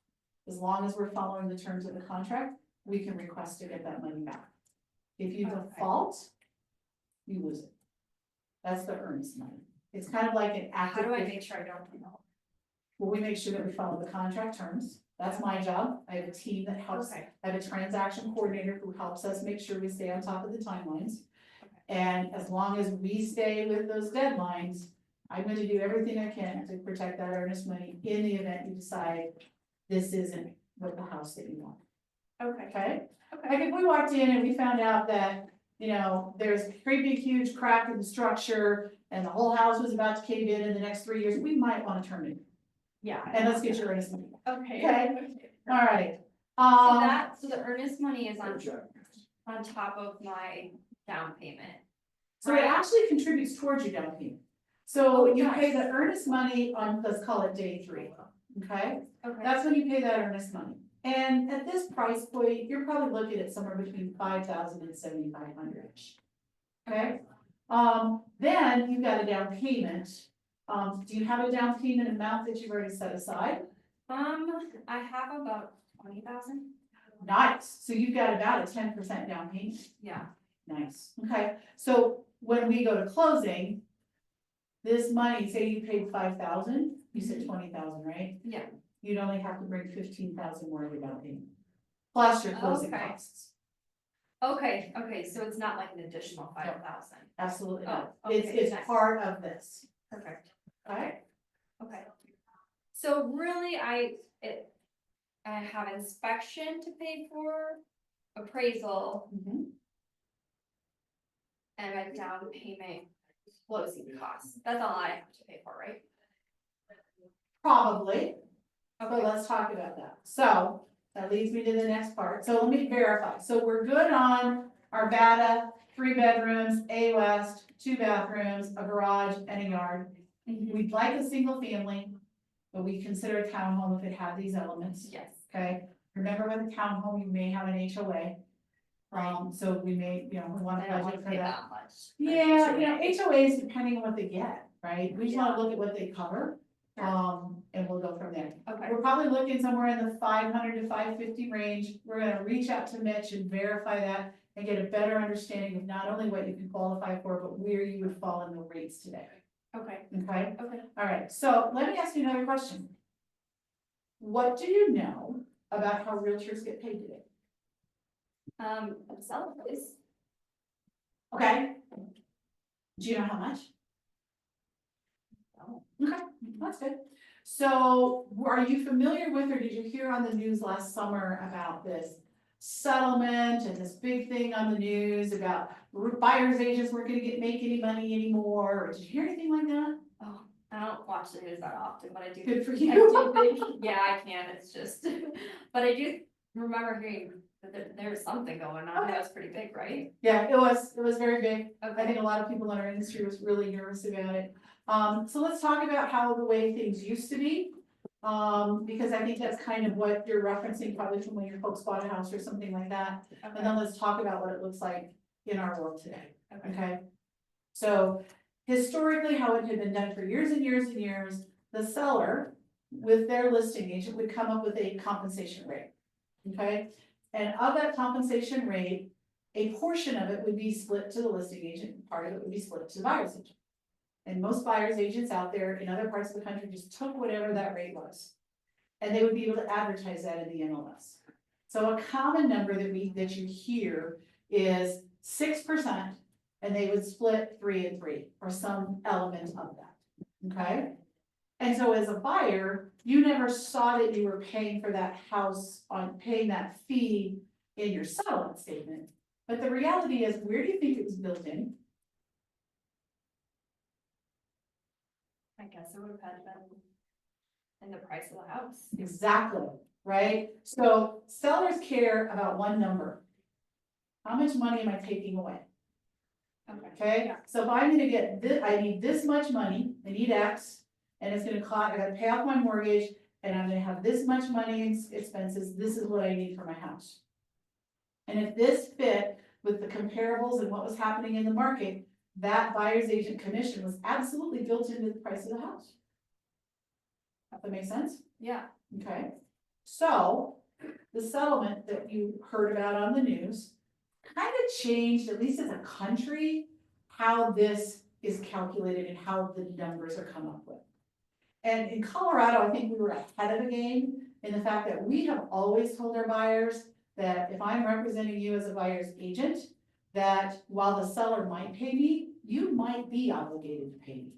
As long as we're following the terms of the contract, we can request to get that money back. If you Okay. default, you lose it. That's the earnest money. It's kind of like an How active. do I make sure I don't know? Well, we make sure that we follow the contract terms. That's my job. I have a team that helps. Okay. I have a transaction coordinator who helps us make sure we stay on top of the timelines. Okay. And as long as we stay with those deadlines, I'm gonna do everything I can to protect that earnest money in the event you decide this isn't what the house that you want, Okay. okay? Okay. Like if we walked in and we found out that, you know, there's a pretty big, huge crack in the structure and the whole house was about to cave in the next 3 years, we might wanna turn it. Yeah. And let's get your earnest money. Okay. Okay. All right. So the earnest money is on top of my down payment. So it actually contributes towards your down payment. So Oh, you pay nice. the earnest money on, let's call it day 3, okay? Okay. That's when you pay that earnest money. And at this price point, you're probably looking at somewhere between 5,000 and 7,500-ish. Okay? Then you've got a down payment. Do you have a down payment amount that you've already set aside? I have about 20,000. Nice. So you've got about a 10% down payment. Yeah. Nice. Okay. So when we go to closing, this money, say you paid 5,000, you said 20,000, right? Yeah. You'd only have to bring 15,000 more of your down payment. Plus your closing Okay. costs. Okay, so it's not like an additional 5,000. Absolutely not. Oh, okay, It's nice. part of this. Perfect. Okay? Okay. So really, I have inspection to pay for, appraisal, Mhm. and my down payment closing costs. That's all I have to pay for, right? Probably. But Okay. let's talk about that. So that leads me to the next part. So let me verify. So we're good on Arvada, 3 bedrooms, A West, 2 bathrooms, a garage and a yard. Mhm. We'd like a single family, but we consider a townhome if it had these elements, Yes. okay? Remember with a townhome, you may have an HOA. So we may, we want I to don't want budget to for pay that. that much. Yeah, HOAs, depending on what they get, right? We just wanna look at what they cover, Sure. and we'll go from there. Okay. We're probably looking somewhere in the 500 to 550 range. We're gonna reach out to Mitch and verify that and get a better understanding of not only what you can qualify for, but where you would fall in the rates today, Okay. okay? Okay. All right, so let me ask you another question. What do you know about how realtors get paid today? Seller place. Okay? Do you know how much? No. Okay, that's good. So are you familiar with, or did you hear on the news last summer about this settlement and this big thing on the news about buyer's agents weren't gonna make any money anymore? Or did you hear anything like that? Oh, I don't watch the news that often, but I do. Good for I you. do think, yeah, I can, it's just, but I do remember hearing that there was something going on, that was pretty big, right? Yeah, it was very big. I think Okay. a lot of people in our industry was really nervous about it. So let's talk about how the way things used to be. Because I think that's kind of what you're referencing probably from when your folks bought a house or something like that. And then let's talk about what it looks like in our world today, Okay. okay? So historically, how it had been done for years and years and years, the seller with their listing agent would come up with a compensation rate, okay? And of that compensation rate, a portion of it would be split to the listing agent, part of it would be split to the buyer's agent. And most buyers agents out there in other parts of the country just took whatever that rate was. And they would be able to advertise that in the MLS. So a common number that you hear is 6%, and they would split 3 and 3, or some element of that, okay? And so as a buyer, you never saw that you were paying for that house on paying that fee in your settlement statement. But the reality is, where do you think it was built in? I guess it would have had been in the price of the house. Exactly, right? So sellers care about one number. How much money am I taking away? Okay. Okay, so if I'm gonna get this, I need this much money, I need X, and it's gonna cost, I gotta pay off my mortgage, and I'm gonna have this much money in expenses, this is what I need for my house. And if this fit with the comparables and what was happening in the market, that buyer's agent commission was absolutely built into the price of the house. Does that make sense? Yeah, Okay, so the settlement that you heard about on the news kind of changed, at least as a country, how this is calculated and how the numbers are come up with. And in Colorado, I think we were ahead of the game in the fact that we have always told our buyers that if I'm representing you as a buyer's agent, that while the seller might pay me, you might be obligated to pay me.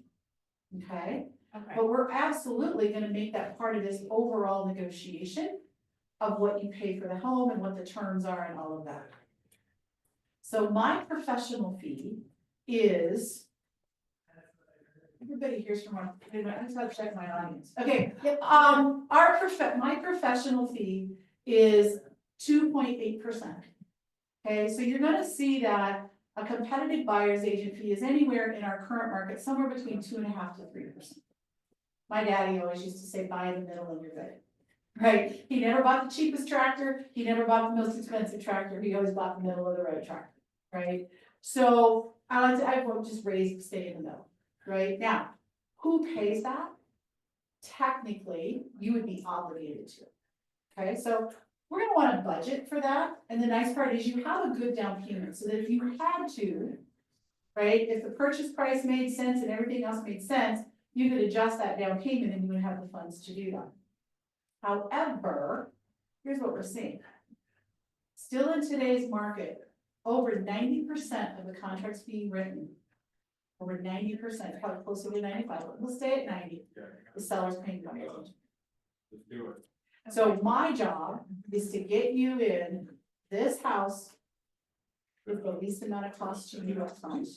Okay? okay, But we're absolutely gonna make that part of this overall negotiation of what you pay for the home and what the terms are and all of that. So my professional fee is. Everybody hears from our, I just gotta check my audience. Okay, my professional fee is 2.8%. Okay, so you're gonna see that a competitive buyer's agent fee is anywhere in our current market, somewhere between 2.5% to 3%. My daddy always used to say, buy in the middle and you're good. Right? He never bought the cheapest tractor. He never bought the most expensive tractor. He always bought the middle of the road tractor. Right? So I won't just stay in the middle. Right? Now, who pays that? Technically, you would be obligated to. Okay, so we're gonna want to budget for that. And the nice part is you have a good down payment so that if you had to, right, if the purchase price made sense and everything else made sense, you could adjust that down payment and you would have the funds to do that. However, here's what we're seeing. Still in today's market, over 90% of the contracts being written, over 90%, probably closer to 95, but we'll stay at 90, the seller's paying the buyer's agent. Let's do it. So my job is to get you in this house with the least amount of cost to you upfront.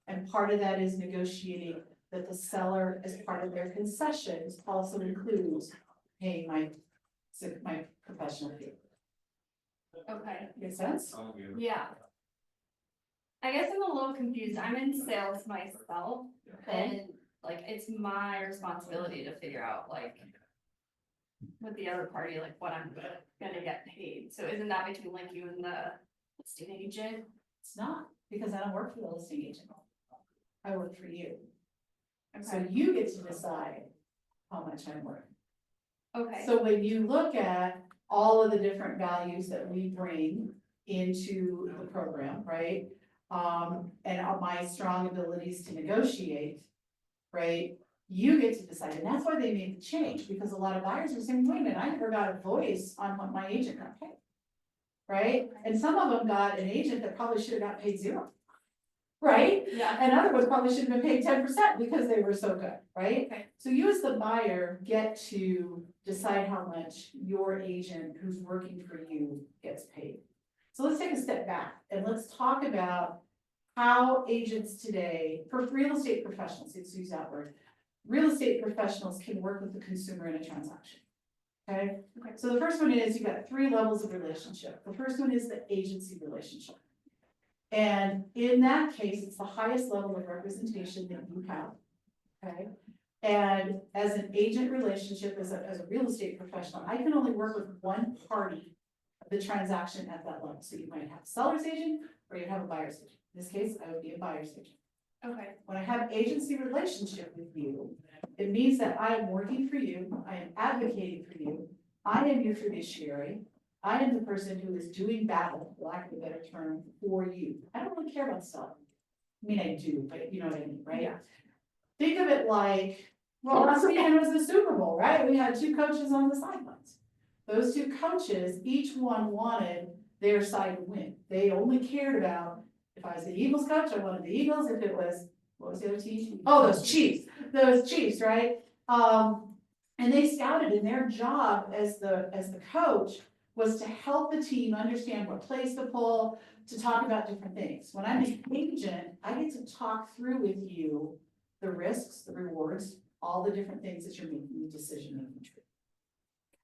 And part of that is negotiating that the seller, as part of their concessions, also includes paying my professional fee. okay, Make sense? yeah. I guess I'm a little confused, I'm in sales myself, and like, it's my responsibility to figure out like. With the other party, like what I'm gonna get paid, so isn't that between like you and the listing agent? It's not, because I don't work for the listing agent. I work for you. So Okay, you get to decide how much I'm worth. okay, So when you look at all of the different values that we bring into the program, right? And my strong abilities to negotiate, right? You get to decide, and that's why they made the change, because a lot of buyers are saying, wait a minute, I never got a voice on what my agent got paid. Right? And some of them got an agent that probably should have got paid 0. Right? yeah, And other ones probably should have been paid 10% because they were so good, right? okay, So you as the buyer get to decide how much your agent who's working for you gets paid. So let's take a step back and let's talk about how agents today, for real estate professionals, let's use that word, real estate professionals can work with the consumer in a transaction. Okay, so the first one is you've got 3 levels of relationship. The first one is the agency relationship. And in that case, it's the highest level of representation that you have. Okay, and as an agent relationship, as a real estate professional, I can only work with one party of the transaction at that level. So you might have a seller's agent or you have a buyer's agent. In this case, I would be a buyer's agent. okay, When I have agency relationship with you, it means that I am working for you, I am advocating for you, I am your fiduciary, I am the person who is doing battle, for lack of a better term, for you. I don't really care about selling. I mean, I do, but you know what I mean, right? Yeah. think of it like, well, last weekend was the Super Bowl, right? We had 2 coaches on the sidelines. Those 2 coaches, each one wanted their side to win. They only cared about, if I was the Eagles coach, I wanted the Eagles, if it was, what was the other team? Oh, those Chiefs, right? And they scouted, and their job as the coach was to help the team understand what plays to pull, to talk about different things. When I'm an agent, I get to talk through with you the risks, the rewards, all the different things that you're making the decision making tree.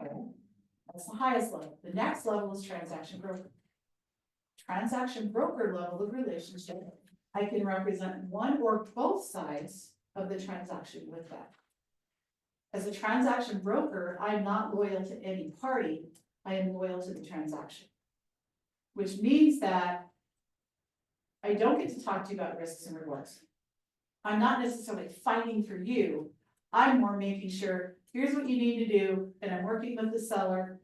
Okay, that's the highest level. The next level is transaction broker. Transaction broker level of relationship, I can represent one or both sides of the transaction with that. As a transaction broker, I'm not loyal to any party, I am loyal to the transaction. Which means that I don't get to talk to you about risks and rewards. I'm not necessarily fighting for you, I'm more making sure, here's what you need to do, and I'm working with the seller.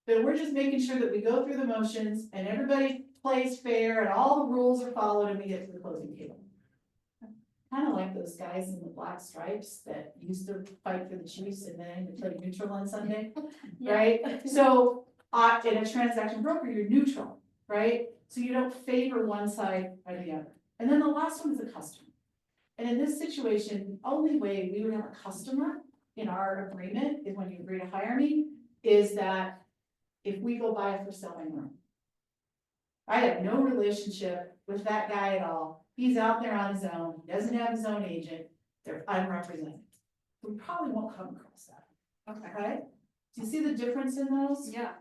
But we're just making sure that we go through the motions and everybody plays fair and all the rules are followed and we get to the closing table. Kind of like those guys in the black stripes that used to fight for the Chiefs and then they played neutral on Sunday, right? So, in a transaction broker, you're neutral, right? So you don't favor one side or the other. And then the last one is a customer. And in this situation, the only way we would have a customer in our agreement is when you agree to hire me, is that if we go buy a for selling room. I have no relationship with that guy at all. He's out there on his own, he doesn't have his own agent, they're unrepresented. We probably won't come across that, Okay, okay? Do you see the difference in those? yeah.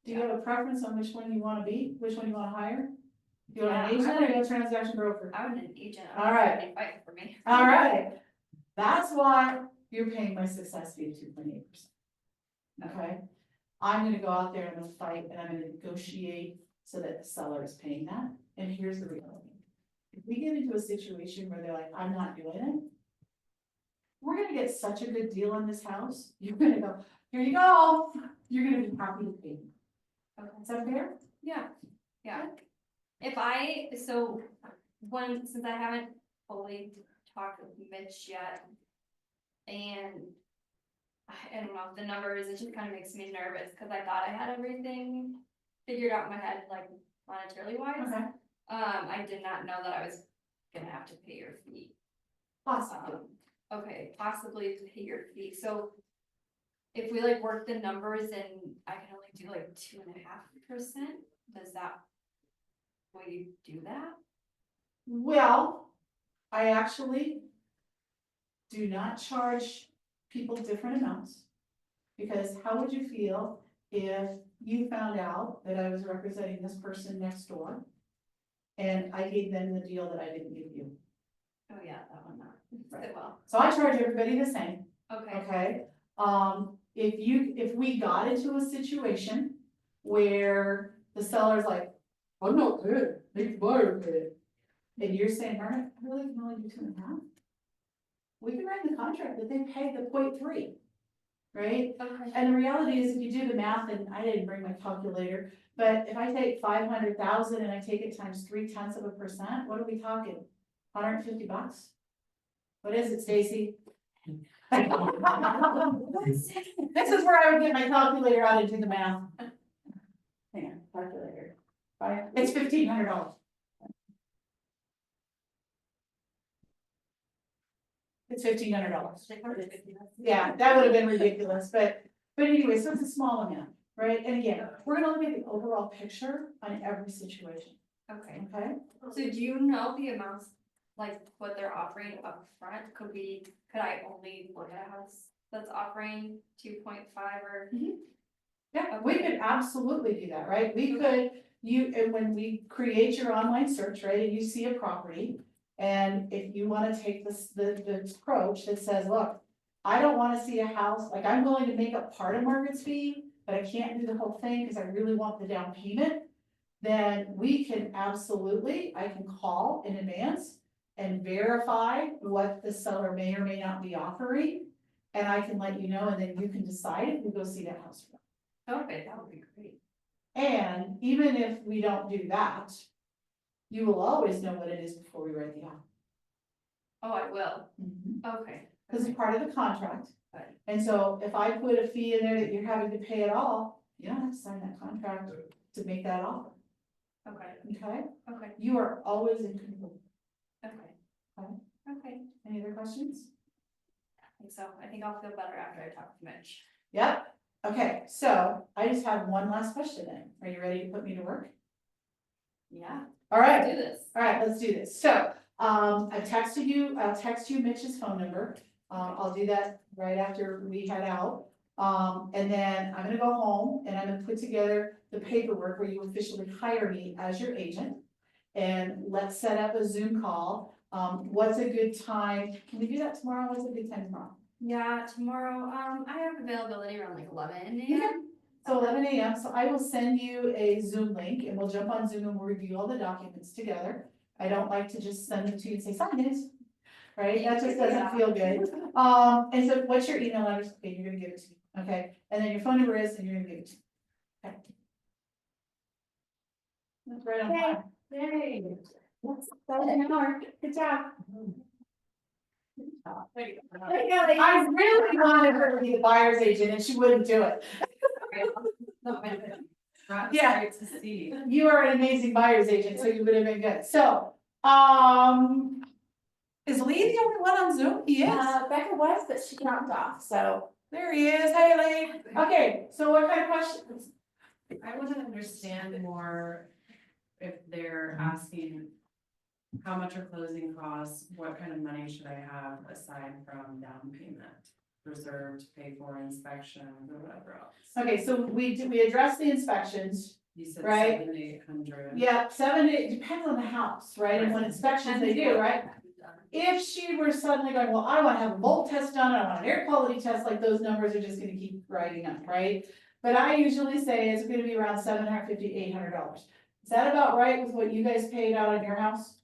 Do you have a preference on which one you wanna be, which one you wanna hire? You want Yeah, an agent I or would- you want a transaction broker? I would an agent. All right. They fight for me. All right, that's why you're paying my success fee of 2.8%. Okay, I'm gonna go out there and I'm gonna fight and I'm gonna negotiate so that the seller is paying that, and here's the reality. If we get into a situation where they're like, I'm not doing it, we're gonna get such a good deal on this house, you're gonna go, here you go, you're gonna be happy to pay. Okay. Is that fair? Yeah, yeah. Since I haven't fully talked with Mitch yet. And I don't know, the numbers, it just kind of makes me nervous, cause I thought I had everything figured out in my head, like monetarily wise. Okay, I did not know that I was gonna have to pay your fee. possibly. Okay, possibly to pay your fee, so. If we like work the numbers and I can only do like 2.5%, does that? Will you do that? Well, I actually do not charge people different amounts. Because how would you feel if you found out that I was representing this person next door? And I gave them the deal that I didn't give you. Oh, yeah, that one not, Right. sit well, So I charge everybody the same, okay, okay? If we got into a situation where the seller's like, I'm not good, make the buyer good. And you're saying, Margaret, I really can only do 2.5. We can write in the contract that they pay the 0.3, right? okay, And the reality is, if you do the math, and I didn't bring my calculator, but if I take 500,000 and I take it times 0.3%, what are we talking? $150? What is it, Stacy? This is where I would get my calculator out and do the math. Hang on, calculator. It's $1,500. It's $1,500. Yeah, that would have been ridiculous, but anyway, so it's a small amount, right? And again, we're gonna look at the overall picture on every situation, okay. okay? So do you know the amounts, like what they're offering up front? Could I only look at a house that's offering 2.5 or? Yeah, we could absolutely do that, right? We could, and when we create your online search, right, and you see a property. And if you wanna take this, the approach that says, look, I don't wanna see a house, like I'm willing to make up part of Margaret's fee, but I can't do the whole thing, cause I really want the down payment. Then we can absolutely, I can call in advance and verify what the seller may or may not be offering. And I can let you know, and then you can decide if we go see that house or not. Okay, that would be great. And even if we don't do that, you will always know what it is before we write the offer. Oh, I will, Mhm. okay. Cause it's part of the contract. Right. And so if I put a fee in there that you're having to pay it all, you don't have to sign that contract to make that offer, Okay, okay? okay, You are always in control. okay. Okay. Okay, Any other questions? I think so, I think I'll feel better after I talk to Mitch. Yep, okay, so I just have one last question then. Are you ready to put me to work? Yeah. All Let's right, do this. all right, let's do this. So, I'll text you Mitch's phone number. I'll do that right after we head out. And then I'm gonna go home and I'm gonna put together the paperwork where you officially hire me as your agent. And let's set up a Zoom call. What's a good time? Can we do that tomorrow? What's a good time tomorrow? Yeah, tomorrow, I have availability around like 11 Okay. a.m. So 11 a.m., so I will send you a Zoom link and we'll jump on Zoom and we'll review all the documents together. I don't like to just send them to you and say, sign this, right? That just doesn't feel good. And so what's your email address? Okay, you're gonna give it to me, okay? And then your phone number is, and you're gonna give it to me. Okay. That's right on time. Yay. That was an hour. Good job. There you go. I really wanted her to be the buyer's agent and she wouldn't do it. Yeah. Great to see. You are an amazing buyer's agent, so you would have been good. So, is Lee the only one on Zoom? He is. Becca was, but she dropped off, so. There he is. Hey, Lee. Okay, so what kind of questions? I want to understand more if they're asking how much are closing costs, what kind of money should I have aside from down payment? Reserved to pay for inspections or whatever else. Okay, so we addressed the inspections. You said Right. 700 to 800. Yeah, 7, it depends on the house, right? And what inspections they do, right? If she were suddenly going, well, I wanna have a mold test done, I want an air quality test, like those numbers are just gonna keep riding up, right? But I usually say it's gonna be around $750 to $800. Is that about right with what you guys paid out on your house?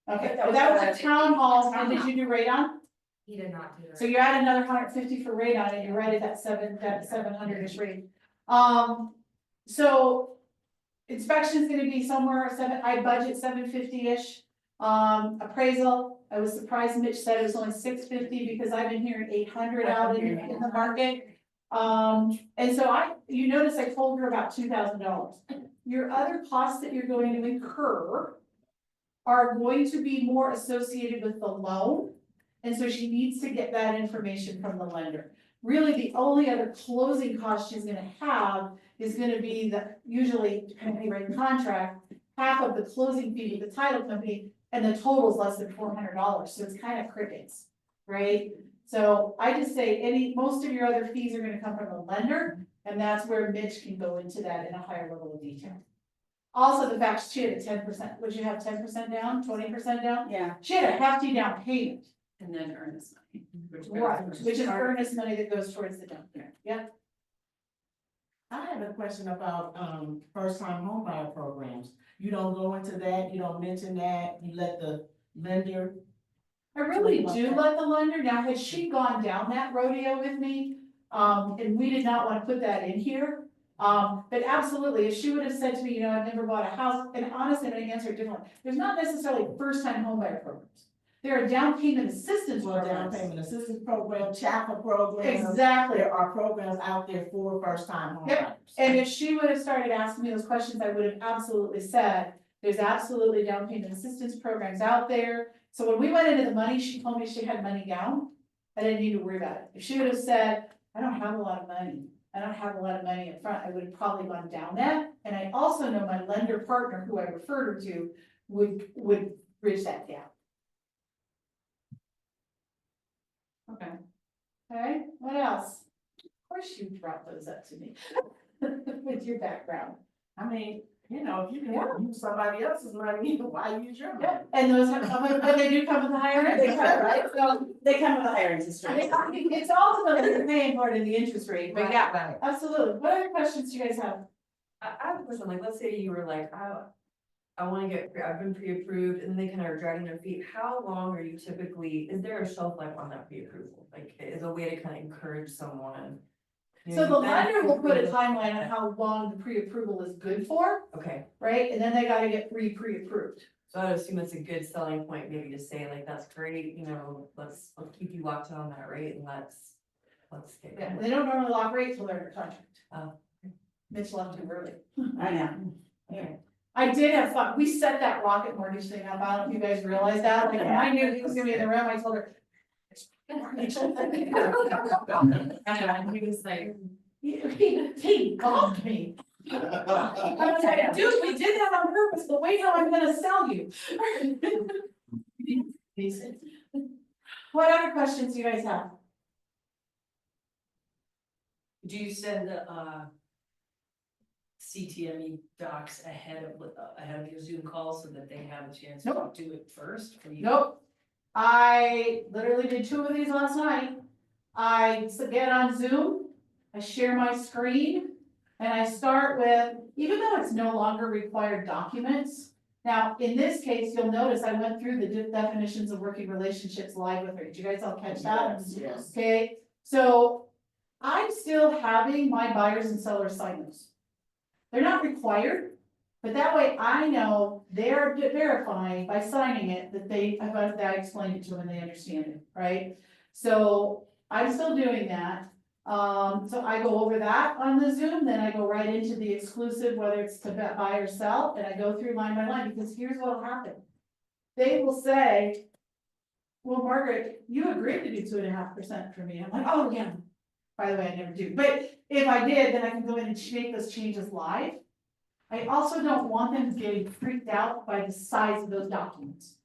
Okay, but that was a town hall, and did you do radon? He did not do So you add another 150 for radon, and you're right at that 700-ish rate. So inspection's gonna be somewhere I budget 750-ish. Appraisal, I was surprised Mitch said it was only 650 because I've been hearing 800 out in the market. And so you notice I told her about $2,000. Your other costs that you're going to incur are going to be more associated with the loan. And so she needs to get that information from the lender. Really, the only other closing cost she's gonna have is gonna be usually, depending on the contract, half of the closing fee to the title company, and the total's less than $400, so it's kind of crickets, right? So I just say most of your other fees are gonna come from the lender, and that's where Mitch can go into that in a higher level of detail. Also, the fact she had a 10%, would you have 10% down, 20% down? Yeah. She had a hefty down payment. And then earnest money. Which Right, which is earnest money that goes towards the down payment, yeah. I have a question about, first time home buyer programs. You don't go into that, you don't mention that, you let the lender. I really do let the lender, now had she gone down that rodeo with me, and we did not wanna put that in here. But absolutely, if she would have said to me, I've never bought a house, and honestly, I'm gonna answer it differently, there's not necessarily first time home buyer programs. There are down payment assistance Well, down programs. payment assistance program, chapel programs. Exactly. There are programs out there for first time home Yep. buyers. And if she would have started asking me those questions, I would have absolutely said, there's absolutely down payment assistance programs out there. So when we went into the money, she told me she had money down. I didn't need to worry about it. If she would have said, I don't have a lot of money, I don't have a lot of money up front, I would have probably gone down that. And I also know my lender partner, who I referred her to, would bridge that gap. Okay. Okay, what else? Of course you brought those up to me with your background. I mean, if you can use somebody else's money, why use your money? Yep, and those but they do come with a higher They interest, come, right? So They come with a higher interest rate. it's ultimately you're paying for it in the interest rate, but yeah, Right. absolutely. What other questions do you guys have? I have a question, like, let's say you were like, I wanna I've been pre-approved, and they kind of are dragging their feet, how long are you typically, is there a shelf life on that pre-approval? Like, is a way to kind of encourage someone? So the lender will put a timeline on how long the pre-approval is good for, Okay, right? And then they gotta get pre-approved. So I'd assume it's a good selling point, maybe to say like, that's great, you know, let's keep you locked in on that rate and let's get. Yeah, they don't normally lock rates till they're under contract. Oh. Mitch left too early. I know. Okay. I did have fun. We set that rocket mortgage thing up. I don't know if you guys realize that. Like, when I knew he was gonna be in the room, I told her. And he was like, He called me. I was like, dude, we did that on purpose, but wait how I'm gonna sell you. Decent. What other questions do you guys have? Do you send the CTME docs ahead of your Zoom call so that they have a chance to Nope. do it first? Or you- Nope. I literally did 2 of these last night. I get on Zoom, I share my screen, and I start with, even though it's no longer required documents. Now, in this case, you'll notice I went through the definitions of working relationships live with her. Did you guys all catch that? Yes. Okay, so I'm still having my buyers and sellers sign those. They're not required, but that way I know they're verifying by signing it that that I explained it to them and they understand it, right? So I'm still doing that. So I go over that on the Zoom, then I go right into the exclusive, whether it's to buy or sell, and I go through line by line, because here's what'll happen. They will say, well, Margaret, you agreed to do 2.5% for me. I'm like, oh, yeah. By the way, I never do, but if I did, then I can go in and make those changes live. I also don't want them getting freaked out by the size of those documents.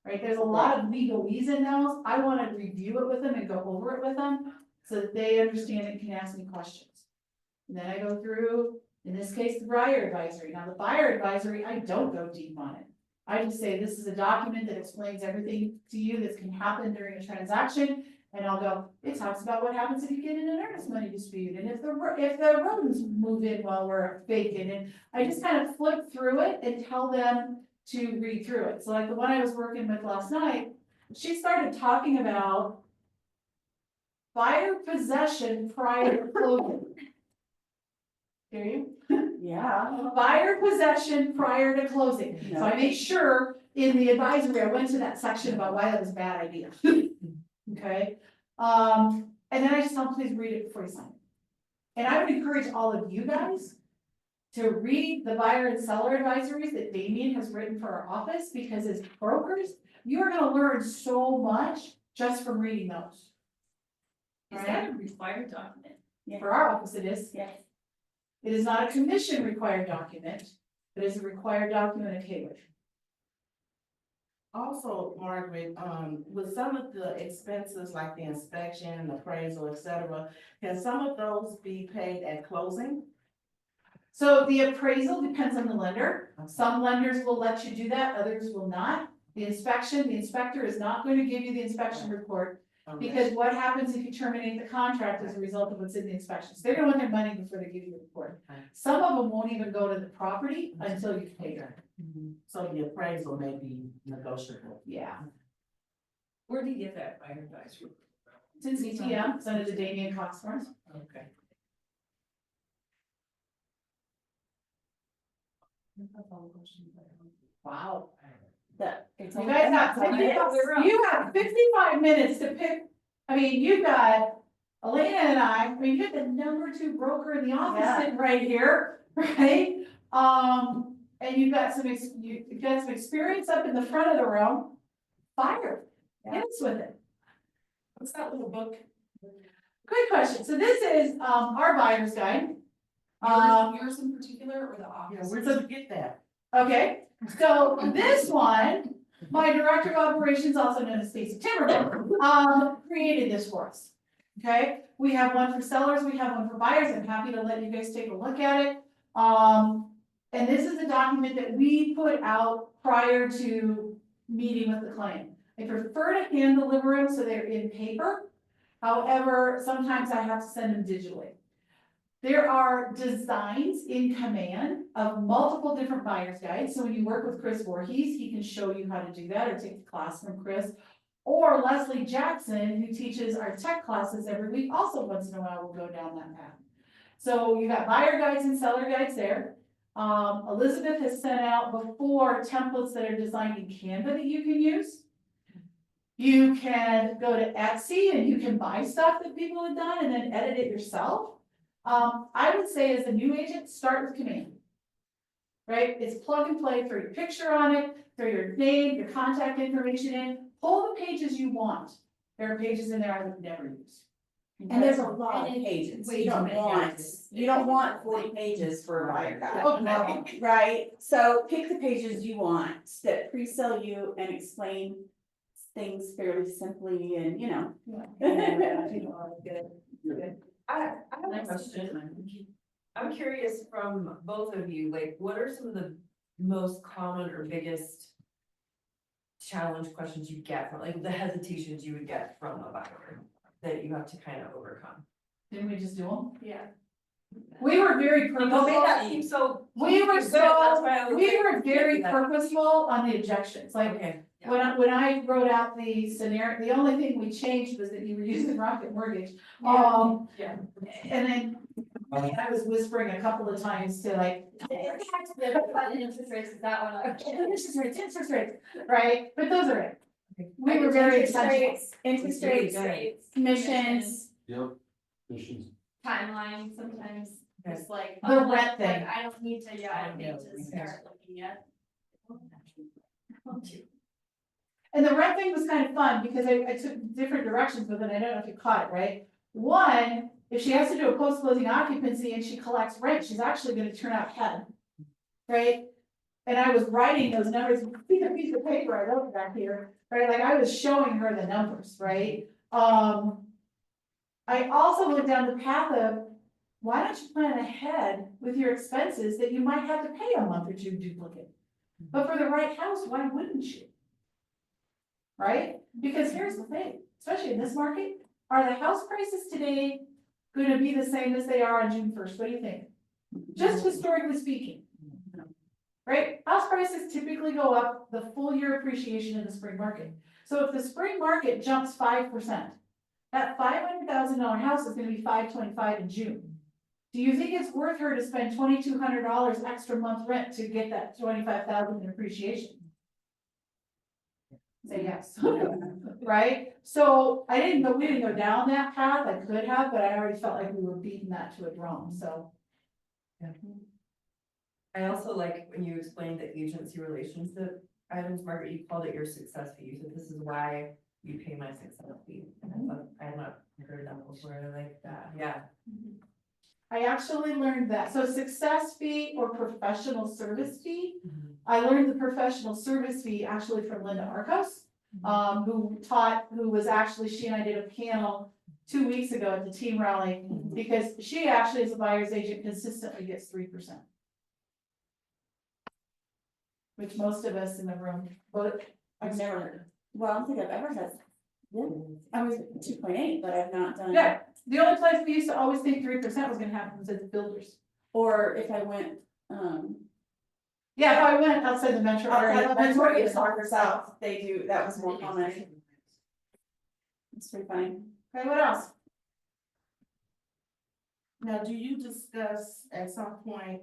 Right, there's a lot of legalese in those, I wanna review it with them and go over it with them, so that they understand and can ask me questions. And then I go through, in this case, the buyer advisory. Now, the buyer advisory, I don't go deep on it. I just say, this is a document that explains everything to you that can happen during a transaction. And I'll go, it talks about what happens if you get in an earnest money dispute, and if the rodents move in while we're vacant, and I just kind of flip through it and tell them to read through it. So like the one I was working with last night, she started talking about buyer possession prior to closing. Hear you? Yeah. Buyer possession prior to closing. So I made sure in the advisory, I went to that section about why that was a bad idea. Okay, and then I just tell them, please read it before you sign it. And I would encourage all of you guys to read the buyer and seller advisories that Damien has written for our office, because as brokers, you are gonna learn so much just from reading those. Is that a required document? For our office, it is. Yes. It is not a commission required document, but it is a required document at KWAVE. Also, Margaret, with some of the expenses like the inspection, appraisal, et cetera, can some of those be paid at closing? So the appraisal depends on the lender. Some lenders will let you do that, others will not. The inspector is not going to give you the inspection report, because what happens if you terminate the contract as a result of what's in the inspections? They're gonna want their money before they give you the report. Some of them won't even go to the property until you pay them. So the appraisal may be negotiable. Yeah. Where do you get that buyer advisory? It's in CTM, it's under the Damien Cox forms. Okay. Wow. It's You only guys been have, 10 minutes. you have 55 minutes to pick, I mean, you've got Elena and I mean, you're the #2 broker in the office Yeah. sitting right here, right? And you've got some experience up in the front of the room. Fire, hit us with it. What's that little book? Good question. So this is, our buyer's guide. yours in particular or the Yeah, office? where did you get that? Okay, so this one, my director of operations, also known as Stacy Timberman, created this for us. Okay, we have one for sellers, we have one for buyers. I'm happy to let you guys take a look at it. And this is a document that we put out prior to meeting with the client. I prefer to hand deliver them so they're in paper. However, sometimes I have to send them digitally. There are designs in command of multiple different buyer's guides. So when you work with Chris Voorhees, he can show you how to do that, or take the class from Chris. Or Leslie Jackson, who teaches our tech classes every week, also once in a while will go down that path. So you got buyer guides and seller guides there. Elizabeth has sent out before templates that are designed in Canva that you can use. You can go to Etsy and you can buy stuff that people have done and then edit it yourself. I would say as a new agent, start with command. Right, it's plug and play, throw your picture on it, throw your name, your contact information in, pull the pages you want. There are pages in there I would never use. And there's a lot of And it's pages, way you don't too many want, pages. you don't want 40 pages for a buyer guide. Oh, no. Right, so pick the pages you want that pre-sell you and explain things fairly simply and, you know. I have a question. I'm curious from both of you, like, what are some of the most common or biggest challenge questions you get from, like, the hesitations you would get from a buyer that you have to kind of overcome? Didn't we just do them? Yeah. We were very Like, don't make that purposeful, seem so. we were Good, that's so, why I was we like, were very that. purposeful on the objections, like, Okay, when I wrote out the scenario, the only thing we changed was that you were using Rocket Mortgage. yeah. And then, I was whispering a couple of times to like, Interest rates is that one. interest rates, right? But those are it. We were very intentional. Interest Really rates, good. commissions, Yep. Missions. Timeline, sometimes, just like. The oh, rent like, thing. I don't need to, yeah, I don't need to Yeah. start looking yet. And the rent thing was kind of fun because I took different directions with it. I don't know if you caught it, right? One, if she has to do a post-closing occupancy and she collects rent, she's actually gonna turn out ahead. Right? And I was writing those numbers, see the piece of paper I wrote back here, right? Like I was showing her the numbers, right? I also went down the path of, why don't you plan ahead with your expenses that you might have to pay a month or two duplicate? But for the right house, why wouldn't you? Right? Because here's the thing, especially in this market, are the house prices today gonna be the same as they are on June 1st? What do you think? Just historically speaking. Right? House prices typically go up the full year appreciation in the spring market. So if the spring market jumps 5%, that $500,000 house is gonna be $525 in June. Do you think it's worth her to spend $2,200 extra month rent to get that $25,000 in appreciation? Say yes, right? So we didn't go down that path, I could have, but I already felt like we were beating that to a drum, so. I also like when you explained the agency relationship items, Margaret, you called it your success fee. You said this is why you pay my success fee. And I thought, I had not heard that before. I like that. Yeah. I actually learned that, so success fee or professional service fee. I learned the professional service fee actually from Linda Arcos, who was actually, she and I did a panel 2 weeks ago at the team rally, because she actually as a buyer's agent consistently gets 3%. Which most of us in the room, but I've never, well, I don't think I've ever had. Yeah, I was 2.8, but I've not done. yeah, the only place we used to always think 3% was gonna happen was at the builders. Or if I went, Yeah, if I went outside the metro area, outside of that's the where market, it's Soccer South, they do, that was more common. It's pretty funny. Okay, what else? Now, do you discuss at some point,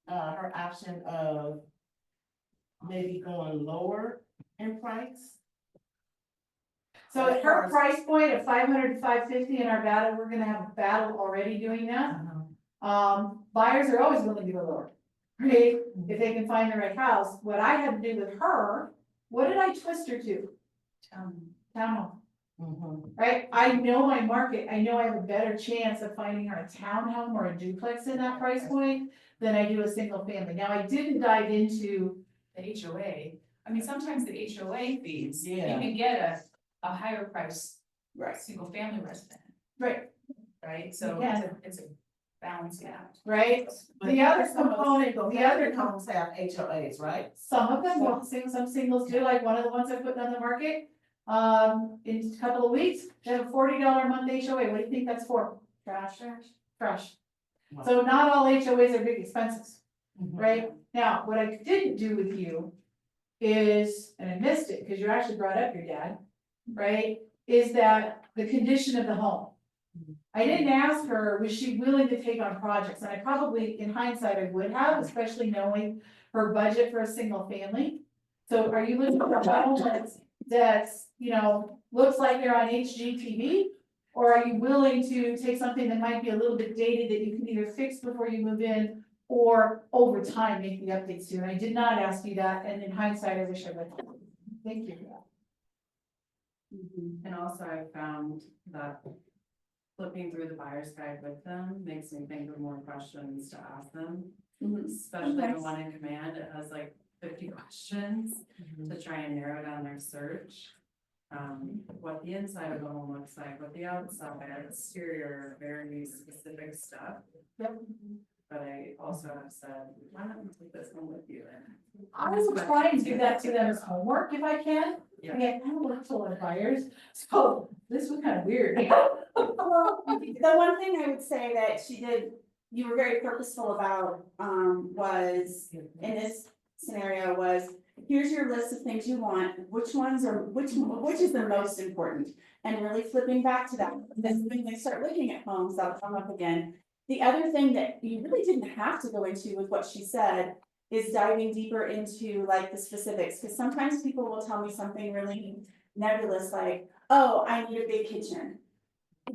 her option of maybe going lower in price? So at her price point of 500 to 550 in our battle, we're gonna have a battle already doing that. Buyers are always willing to go lower, right? If they can find the right house. What I had to do with her, what did I twist her to? Townhome, right? I know my market. I know I have a better chance of finding her a townhome or a duplex in that price point than I do a single family. Now, I didn't dive into the HOA, I mean, sometimes the HOA fees, you Yeah. can get a higher price, Right. single family resident, right, right? So Yeah. it's a balancing act. right? But The other some of those component, single the other family homes have HOAs, right? Some of them won't sing, some singles do, like one of the ones I put on the market. In a couple of weeks, they have a $40 a month HOA. What do you think that's for? Trash. So not all HOAs are big expenses, right? Now, what I didn't do with you is, and I missed it, because you actually brought up your dad, right? Is that the condition of the home. I didn't ask her, was she willing to take on projects, and I probably, in hindsight, I would have, especially knowing her budget for a single family. So are you looking for a home that's, you know, looks like they're on HGTV? Or are you willing to take something that might be a little bit dated that you can either fix before you move in, or over time make the updates to? And I did not ask you that, and in hindsight, I wish I would. Thank you for that. And also I found that flipping through the buyer's guide with them makes me think of more questions to ask them. Especially the one in command, it has like 50 questions to try and narrow down their search. What the inside of the home looks like, what the outside, exterior, very specific stuff. But I also have said, why not take this home with you? I will try and do that to them as homework if I can. Yeah. Again, I don't work with a lot of buyers, so this was kind of weird. Well, the one thing I would say that she did, you were very purposeful about, was, in this scenario was, here's your list of things you want, which ones are, which is the most important? And really flipping back to that, because when they start looking at homes, that'll come up again. The other thing that you really didn't have to go into with what she said is diving deeper into like the specifics, because sometimes people will tell me something really nebulous, like, oh, I need a big kitchen.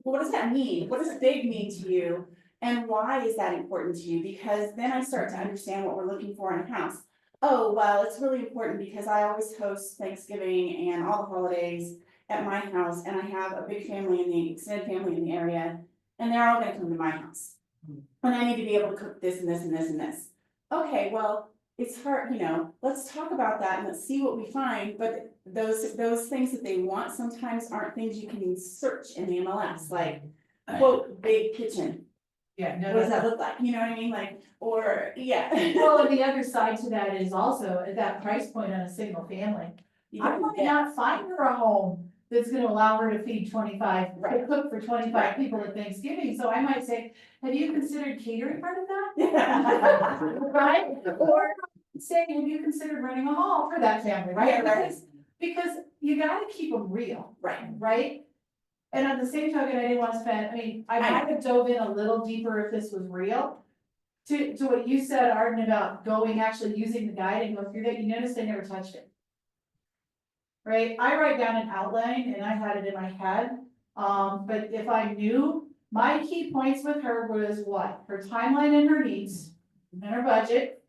What does that mean? What does big mean to you? And why is that important to you? Because then I start to understand what we're looking for in a house. Oh, well, it's really important because I always host Thanksgiving and all the holidays at my house, and I have a big family in the extended family in the area, and they're all gonna come to my house. And I need to be able to cook this and this and this and this. Okay, well, it's hard, you know, let's talk about that and let's see what we find, but those things that they want sometimes aren't things you can search in the MLS, like, quote, big kitchen. Yeah, no, What does that look like? You know what I mean? Like, or, yeah. Well, and the other side to that is also at that price point on a single family, I might not find her a home that's gonna allow her to feed 25, to cook for 25 people at Thanksgiving, so I might say, have you considered catering part of that? Right? Or say, have you considered running a hall for that family, right? Yeah, right. Because you gotta keep them real, Right. right? And on the same token, I didn't want to spend, I mean, I might have dove in a little deeper if this was real. To what you said, Arden, about going, actually using the guide and go through that, you noticed I never touched it. Right, I write down an outline and I had it in my head, but if I knew, my key points with her was what? Her timeline and her needs, and her budget.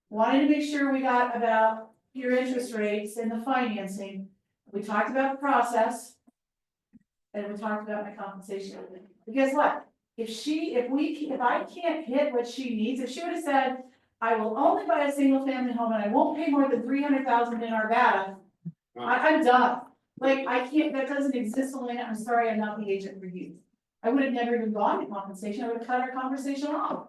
Wanted to make sure we got about your interest rates and the financing, we talked about the process. And we talked about my compensation, but guess what? If I can't hit what she needs, if she would have said, I will only buy a single family home and I won't pay more than 300,000 in Arvada. I'm done, like, I can't, that doesn't exist, Elena, I'm sorry, I'm not the agent for you. I would have never even gone to compensation, I would have cut our conversation off.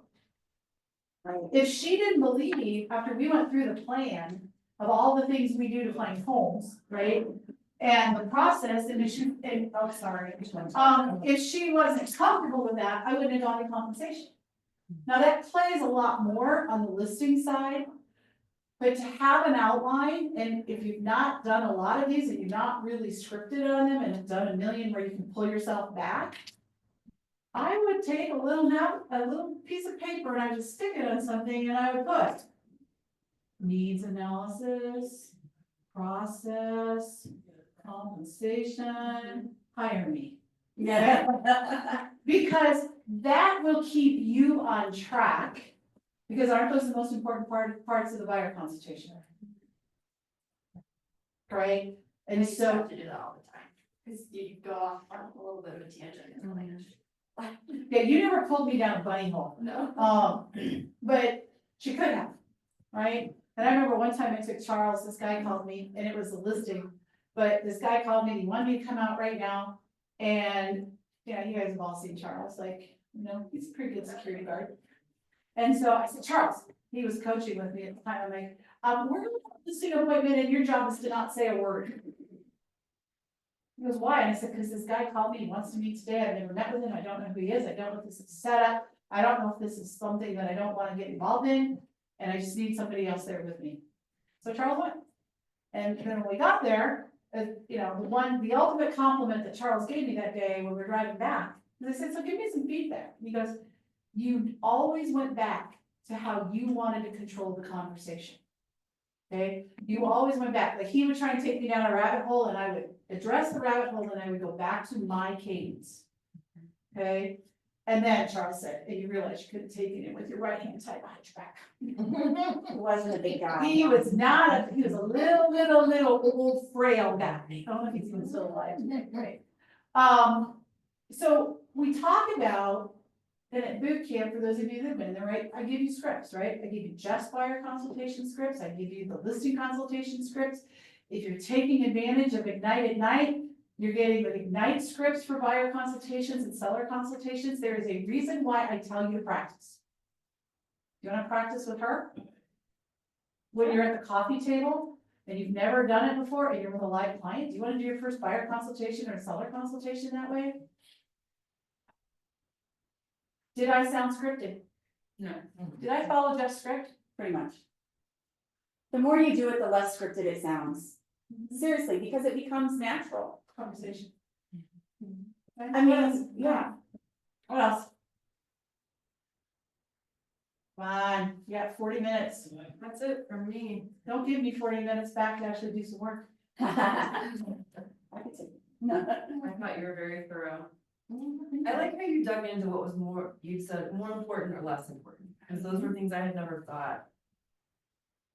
Right. If she didn't believe, after we went through the plan of all the things we do to find homes, right? And the process, and if she wasn't comfortable with that, I wouldn't have gone to compensation. Now, that plays a lot more on the listing side. But to have an outline, and if you've not done a lot of these and you're not really scripted on them and have done a million where you can pull yourself back. I would take a little piece of paper and I would stick it on something and I would put. Needs analysis, process, compensation, hire me. Yeah. Because that will keep you on track. Because aren't those the most important parts of the buyer consultation? Right, and so. To do that all the time, because you go off on a little bit of a tangent. Yeah, you never pulled me down a bunny hole. No. But she could have, right? And I remember one time I took Charles, this guy called me, and it was a listing, but this guy called me, and he wanted me to come out right now. And, yeah, you guys have all seen Charles, like, you know, he's a pretty good security guard. And so I said, Charles, he was coaching with me at the time, I'm like, we're gonna have a listing appointment and your job is to not say a word. He goes, why? And I said, because this guy called me, he wants to meet today, I've never met with him, I don't know who he is, I don't know if this is set up, I don't know if this is something that I don't wanna get involved in, and I just need somebody else there with me. So Charles went. And then when we got there, you know, the ultimate compliment that Charles gave me that day when we were driving back And I said, so give me some feedback. He goes, you always went back to how you wanted to control the conversation. Okay, you always went back, like he would try and take me down a rabbit hole and I would address the rabbit hole and I would go back to my cadence. Okay, and then Charles said, and you realize you couldn't take it in with your right hand tied behind your back. He wasn't a big guy. He was not he was a little old frail guy. I don't know if he's even still alive today, right? So we talk about, and at boot camp, for those of you that have been there, right, I give you scripts, right? I give you just buyer consultation scripts, I give you the listing consultation scripts. If you're taking advantage of Ignite at Night, you're getting the Ignite scripts for buyer consultations and seller consultations. There is a reason why I tell you to practice. You wanna practice with her? When you're at the coffee table and you've never done it before and you're with a live client, do you wanna do your first buyer consultation or seller consultation that way? Did I sound scripted? No. Did I follow Jeff's script? Pretty much. The more you do it, the less scripted it sounds. Seriously, because it becomes natural. Conversation. I mean, yeah. What else? Fine, you got 40 minutes. That's it from me. Don't give me 40 minutes back to actually do some work. I could say, no. I thought you were very thorough. I like how you dug into what was more, you said more important or less important, because those were things I had never thought.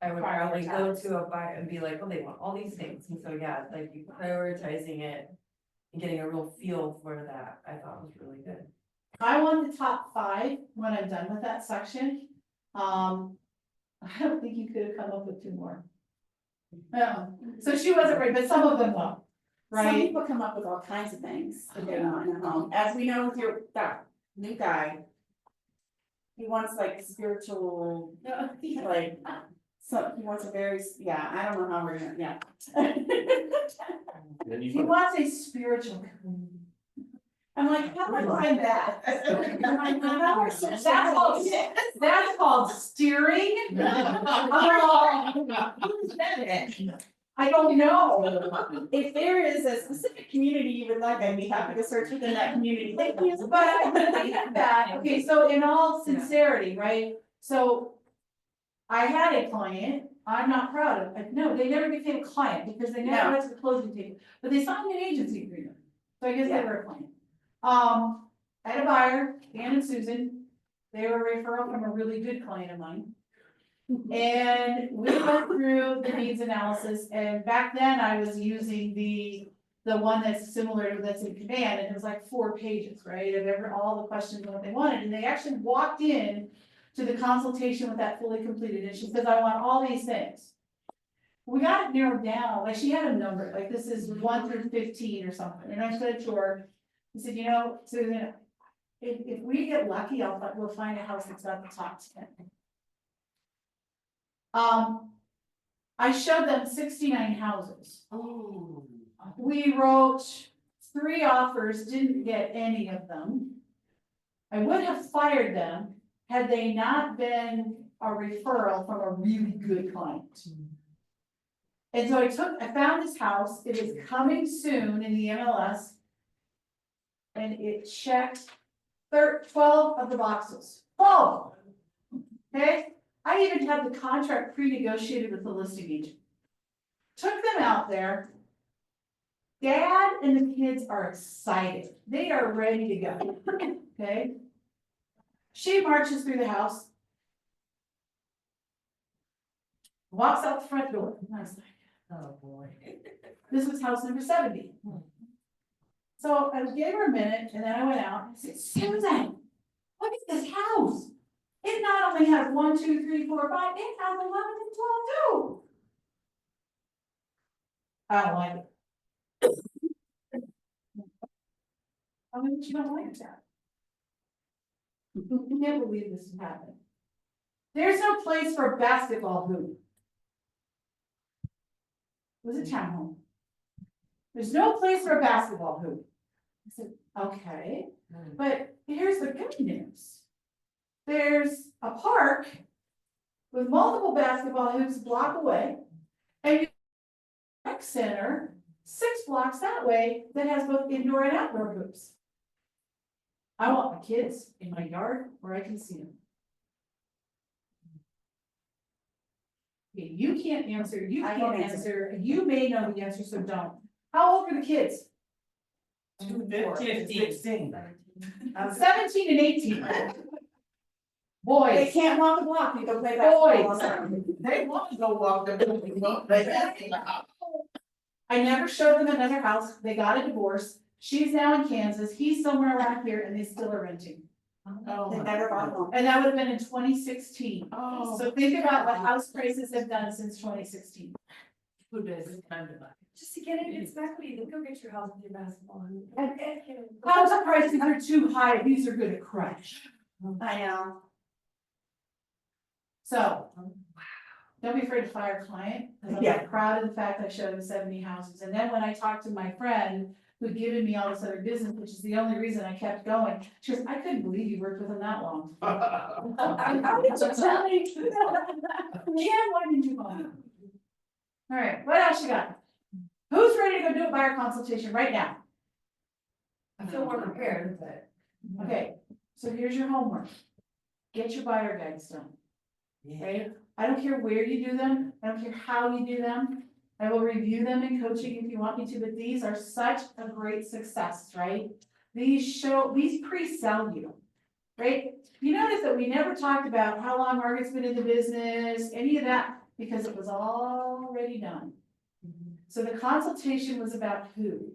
I would probably go to a buyer and be like, oh, they want all these things, and so, yeah, like you prioritizing it. And getting a real feel for that, I thought was really good. I want the top 5 when I'm done with that section. I don't think you could have come up with 2 more. No, so she wasn't right, but some of them will, Some right? people come up with all kinds of things that they want in a home, as we know with your, that new guy. He wants like spiritual, like, so he wants a very, yeah, I don't know how we're gonna, yeah. He wants a spiritual. I'm like, how do I find that? I'm like, that's called steering. I don't know. If there is a specific community you would like, I'd be happy to search within that community. But I think that, okay, so in all sincerity, right? So I had a client, I'm not proud of, no, they never became a client because they never went to the closing table, but they signed an agency agreement. So I guess they were a client. I had a buyer, Dan and Susan, they were a referral from a really good client of mine. And we went through the needs analysis, and back then I was using the one that's similar to that's in Command, and it was like 4 pages, right? Of all the questions and what they wanted, and they actually walked in to the consultation with that fully completed, and she says, I want all these things. We got it narrowed down, like she had a number, like this is 1 through 15 or something, and I said to her, I said, you know, Susan, if we get lucky, we'll find a house that's got the top 10. I showed them 69 houses. Oh. We wrote 3 offers, didn't get any of them. I would have fired them had they not been a referral from a really good client. And so I found this house, it is coming soon in the MLS. And it checked 12 of the boxes, 12. Okay, I even had the contract pre-negotiated with the listing agent. Took them out there. Dad and the kids are excited, they are ready to go, okay? She marches through the house. Walks out the front door, and I was like, oh boy. This was house number 70. So I gave her a minute and then I went out and I said, Susan, look at this house. It not only has 1, 2, 3, 4, 5, it has 11 and 12 too. I don't like it. I mean, you don't like that. I can't believe this is happening. There's no place for a basketball hoop. It was a townhome. There's no place for a basketball hoop. I said, okay, but here's the good news. There's a park with multiple basketball hoops a block away, and a rec center 6 blocks that way that has both indoor and outdoor hoops. I want my kids in my yard where I can see them. Okay, you can't answer, you I can't can answer. answer, you may know the answer, so don't. How old are the kids? 16. 17 and 18. They Boys, can't walk the block, you go play basketball. Boys. They want to go walk the building, they have to. I never showed them another house, they got a divorce, she's now in Kansas, he's somewhere around here, and they still are renting. Oh, They my never God. bought one. And that would have been in 2016. Oh. So think about what house prices have done since 2016. Who does it kind of like? Just to get it, it's equity, then go get your house with your basketball. House prices are too high, these are gonna crash. I know. So. Don't be afraid to fire a client, because I'm Yeah. not proud of the fact I showed him 70 houses, and then when I talked to my friend. Who'd given me all this other business, which is the only reason I kept going, she goes, I couldn't believe you worked with him that long. How did you tell me? Yeah, why didn't you call me? All right, what else you got? Who's ready to go do a buyer consultation right now? I feel more prepared, but. Okay, so here's your homework. Get your buyer guides done. Right? I don't care where you do them, I don't care how you do them. I will review them in coaching if you want me to, but these are such a great success, right? These pre-sell you, right? You notice that we never talked about how long Margaret's been in the business, any of that, because it was already done. So the consultation was about who?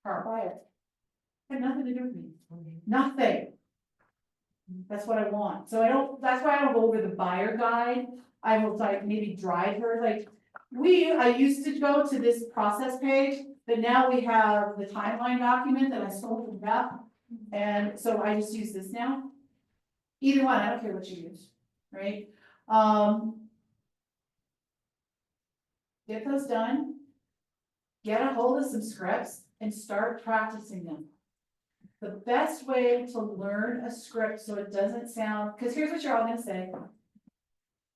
Her buyer. Had nothing to do with me, nothing. That's what I want, so that's why I don't go over the buyer guide, I will like maybe drive her, like. I used to go to this process page, but now we have the timeline document that I stole from Beth. And so I just use this now. Either one, I don't care what you use, right? Get those done. Get a hold of some scripts and start practicing them. The best way to learn a script so it doesn't sound, because here's what you're all gonna say.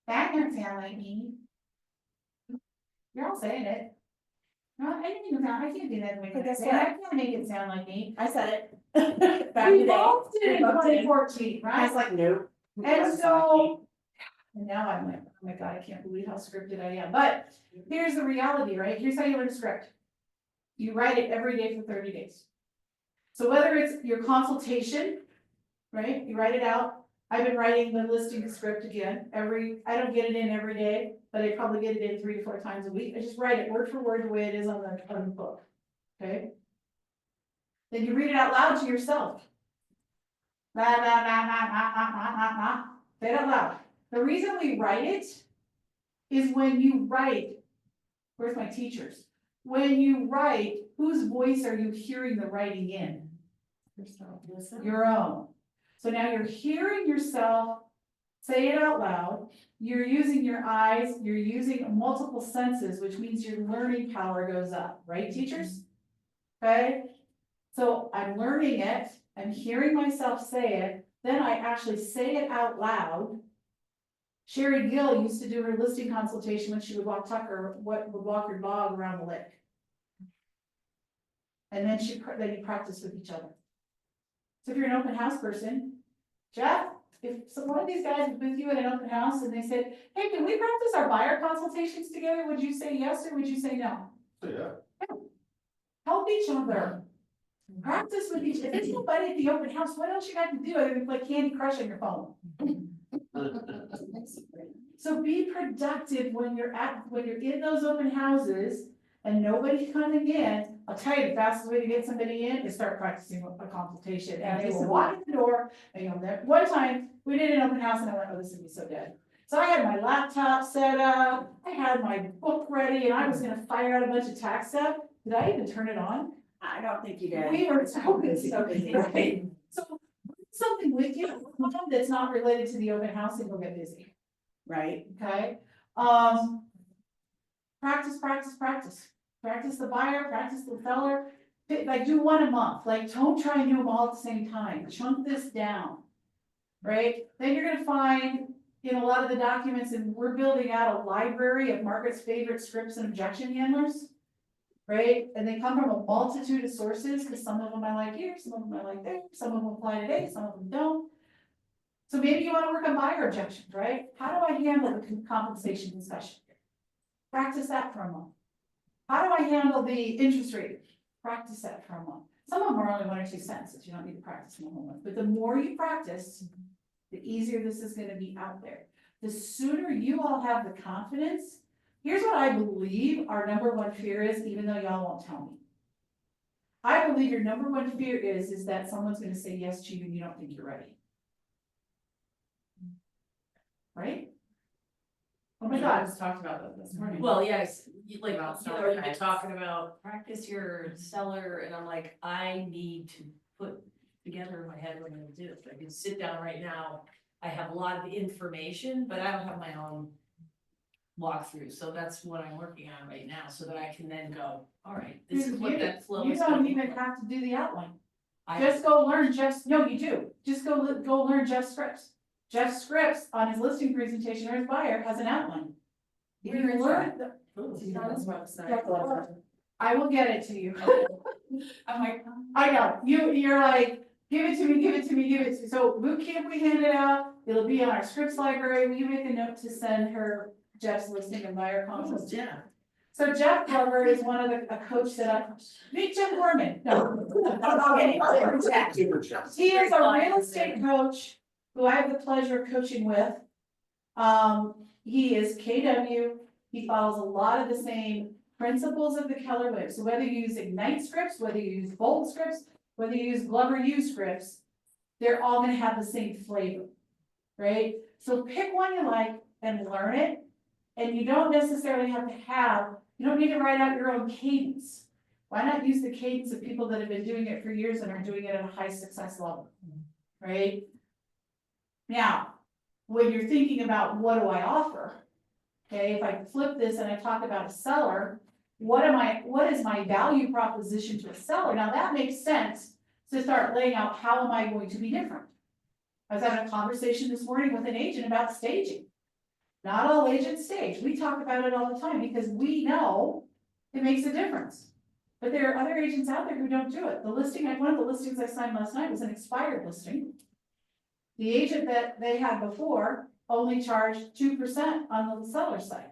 That doesn't sound like me. You're all saying it. No, I didn't even, I can't do that. To make But it guess sound- what? I can't make it sound like me. I said it. Back in We the day. both did in We both did. 2014, I right? was like, nope. And so, and now I'm like, oh my God, I can't believe how scripted I am. But here's the reality, right? Here's how you learn a script. You write it every day for 30 days. So whether it's your consultation, right? You write it out. I've been writing the listing script again I don't get it in every day, but I probably get it in 3 to 4 times a week. I just write it word for word the way it is on the book. Okay? Then you read it out loud to yourself. Say it out loud. The reason we write it is when you write, where's my teachers? When you write, whose voice are you hearing the writing in? Your own. So now you're hearing yourself say it out loud. You're using your eyes, you're using multiple senses, which means your learning power goes up, right, teachers? Okay? So I'm learning it, I'm hearing myself say it, then I actually say it out loud. Sherry Gill used to do her listing consultation when she would walk her dog around the lake. And then you practice with each other. So if you're an open house person, Jeff, if one of these guys was with you at an open house and they said, hey, can we practice our buyer consultations together? Would you say yes or would you say no? Yeah. Help each other. Practice with each other. If there's nobody at the open house, what else you got to do other than play Candy Crush on your phone? So be productive when you're in those open houses and nobody's coming in. I'll tell you, the fastest way to get somebody in is start practicing a consultation. And they will walk in the door, and one time, we did an open house and I went, oh, this would be so dead. So I had my laptop set up, I had my book ready, and I was gonna fire out a bunch of tax stuff. Did I even turn it on? I don't think you did. We were so busy, right? So, bring something with you that's not related to the open house and you'll get busy, Right? okay? Practice. Practice the buyer, practice the seller, like do one a month, like don't try and do them all at the same time, chunk this down. Right, then you're gonna find in a lot of the documents, and we're building out a library of Margaret's favorite scripts and objection handlers. right? And they come from a multitude of sources, because some of them I like here, some of them I like there, some of them apply today, some of them don't. So maybe you wanna work on buyer objections, right? How do I handle the compensation discussion? Practice that for a month. How do I handle the interest rate? Practice that for a month. Some of them are only 1 or 2 sentences, you don't need to practice them a whole month, but the more you practice, the easier this is gonna be out there. The sooner you all have the confidence, here's what I believe our number one fear is, even though y'all won't tell me. I believe your number one fear is that someone's gonna say yes to you and you don't think you're ready. Right? Oh my We God, just talked about that this morning. Well, yes, like, About you know, seller you're types. talking about practice your seller, and I'm like, I need to put together in my head what I'm gonna do. I can sit down right now, I have a lot of information, but I don't have my own walkthrough, so that's what I'm working on right now, so that I can then go, all right, this is what that flow you is. don't gonna even look like. have to do the outline. I- Just go learn Jeff's, no, you do, just go learn Jeff's scripts. Jeff's scripts on his listing presentation or his buyer has an outline. If you Where is learn, See Don's website. I will get it to you. I'm like, I know, you're like, give it to me, give it to me, give it to me. So boot camp, we hand it out, it'll be on our scripts library, will you make a note to send her Jeff's listing and buyer consults? Yeah. So Jeff Glover is one of a coach that I, meet Jeff Gorman, no. He is a real estate coach who I have the pleasure of coaching with. He is KW, he follows a lot of the same principles of the Keller Williams. So whether you use Ignite scripts, whether you use Bold scripts, whether you use Glover U scripts, they're all gonna have the same flavor, right? So pick one you like and learn it. And you don't necessarily have to you don't need to write out your own cadence. Why not use the cadence of people that have been doing it for years and are doing it at a high success level, right? Now, when you're thinking about what do I offer? Okay, if I flip this and I talk about a seller, what is my value proposition to a seller? Now that makes sense to start laying out how am I going to be different? I was having a conversation this morning with an agent about staging. Not all agents stage. We talk about it all the time because we know it makes a difference. But there are other agents out there who don't do it. One of the listings I signed last night was an expired listing. The agent that they had before only charged 2% on the seller side.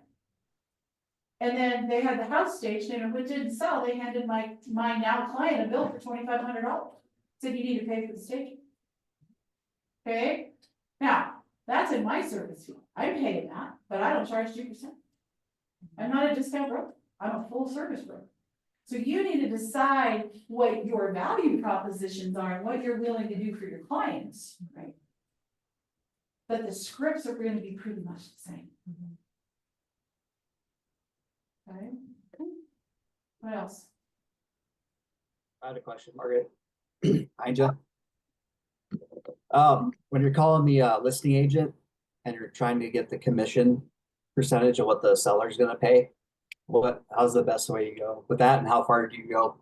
And then they had the house staged, and if it didn't sell, they handed my now client a bill for $2,500. Said you need to pay for the staging. Okay, now, that's in my service fee. I'm paying that, but I don't charge 2%. I'm not a discount broker. I'm a full service broker. So you need to decide what your value propositions are and what you're willing to do for your clients, right? But the scripts are going to be pretty much the same. Okay. What else? I had a question, Margaret. Hi, Jeff. When you're calling the listing agent and you're trying to get the commission percentage of what the seller's gonna pay, how's the best way to go with that, and how far do you go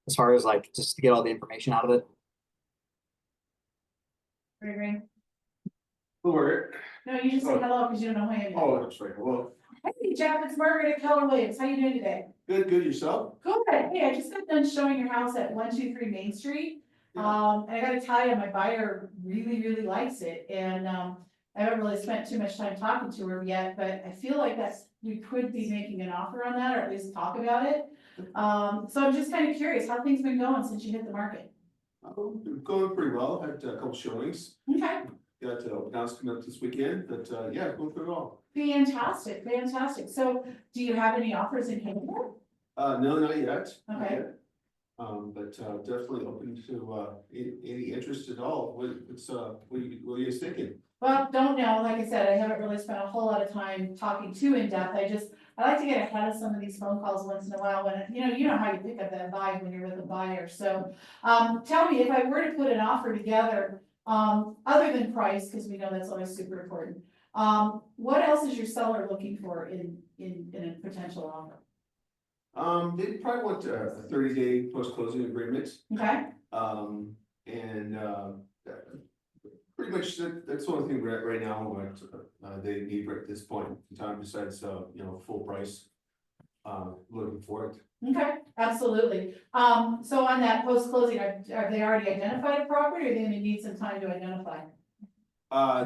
as far as like just to get all the information out of it? Gregory? Margaret. No, you just say hello because you don't know who I am. Oh, that's right. Well, Hey, Jeff, it's Margaret at Keller Williams. How you doing today? good yourself? Good. Hey, I just got done showing your house at 123 Main Street. And I gotta tell you, my buyer really likes it, and, I haven't really spent too much time talking to her yet, but I feel like we could be making an offer on that, or at least talk about it. So I'm just kind of curious, how things been going since you hit the market? Going pretty well. Had a couple showings. Okay, Got announced coming up this weekend, but yeah, going pretty well. fantastic. So do you have any offers in hand? No, not yet. not Okay. yet. But definitely open to any interest at all. What are you thinking? Well, don't know, like I said, I haven't really spent a whole lot of time talking too in depth, I like to get ahead of some of these phone calls once in a while when, you know how you pick up that vibe when you're with a buyer, so. Tell me, if I were to put an offer together, other than price, because we know that's always super important. What else is your seller looking for in a potential offer? They probably want a 30-day post-closing agreement. Okay, And pretty much that's the only thing right now what they need at this point in time besides full price. looking for it. Okay, absolutely. So on that post-closing, are they already identified a property, or are they gonna need some time to identify?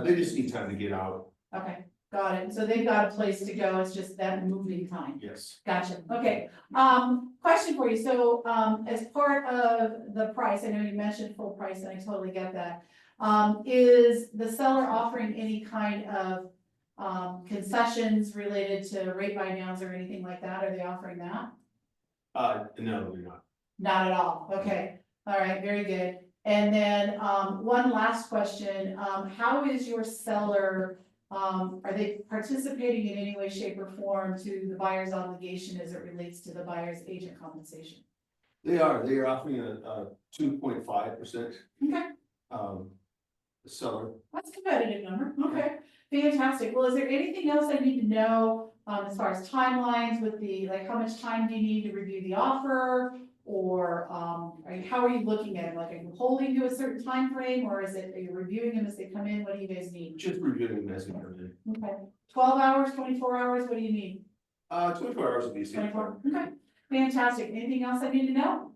They just need time to get out, Okay, got it. So they've got a place to go, it's just that moving time. yes. Gotcha, okay. Question for you, so, as part of the price, I know you mentioned full price, and I totally get that. Is the seller offering any kind of, concessions related to rate buy downs or anything like that? Are they offering that? No, they're not. Not at all, okay, all right, very good. And then, one last question, how is your seller, are they participating in any way, shape, or form to the buyer's obligation as it relates to the buyer's agent compensation? They are offering a 2.5%. Okay. Seller. That's a competitive number, okay, fantastic. Well, is there anything else I need to know, as far as timelines with the, like, how much time do you need to review the offer? Or, how are you looking at it? Like, are you holding to a certain time frame, or is it, are you reviewing them as they come in? What do you guys need? Just reviewing them as they come in. Okay, 12 hours, 24 hours, what do you need? 24 hours would be safe. 24, okay, fantastic. Anything else I need to know?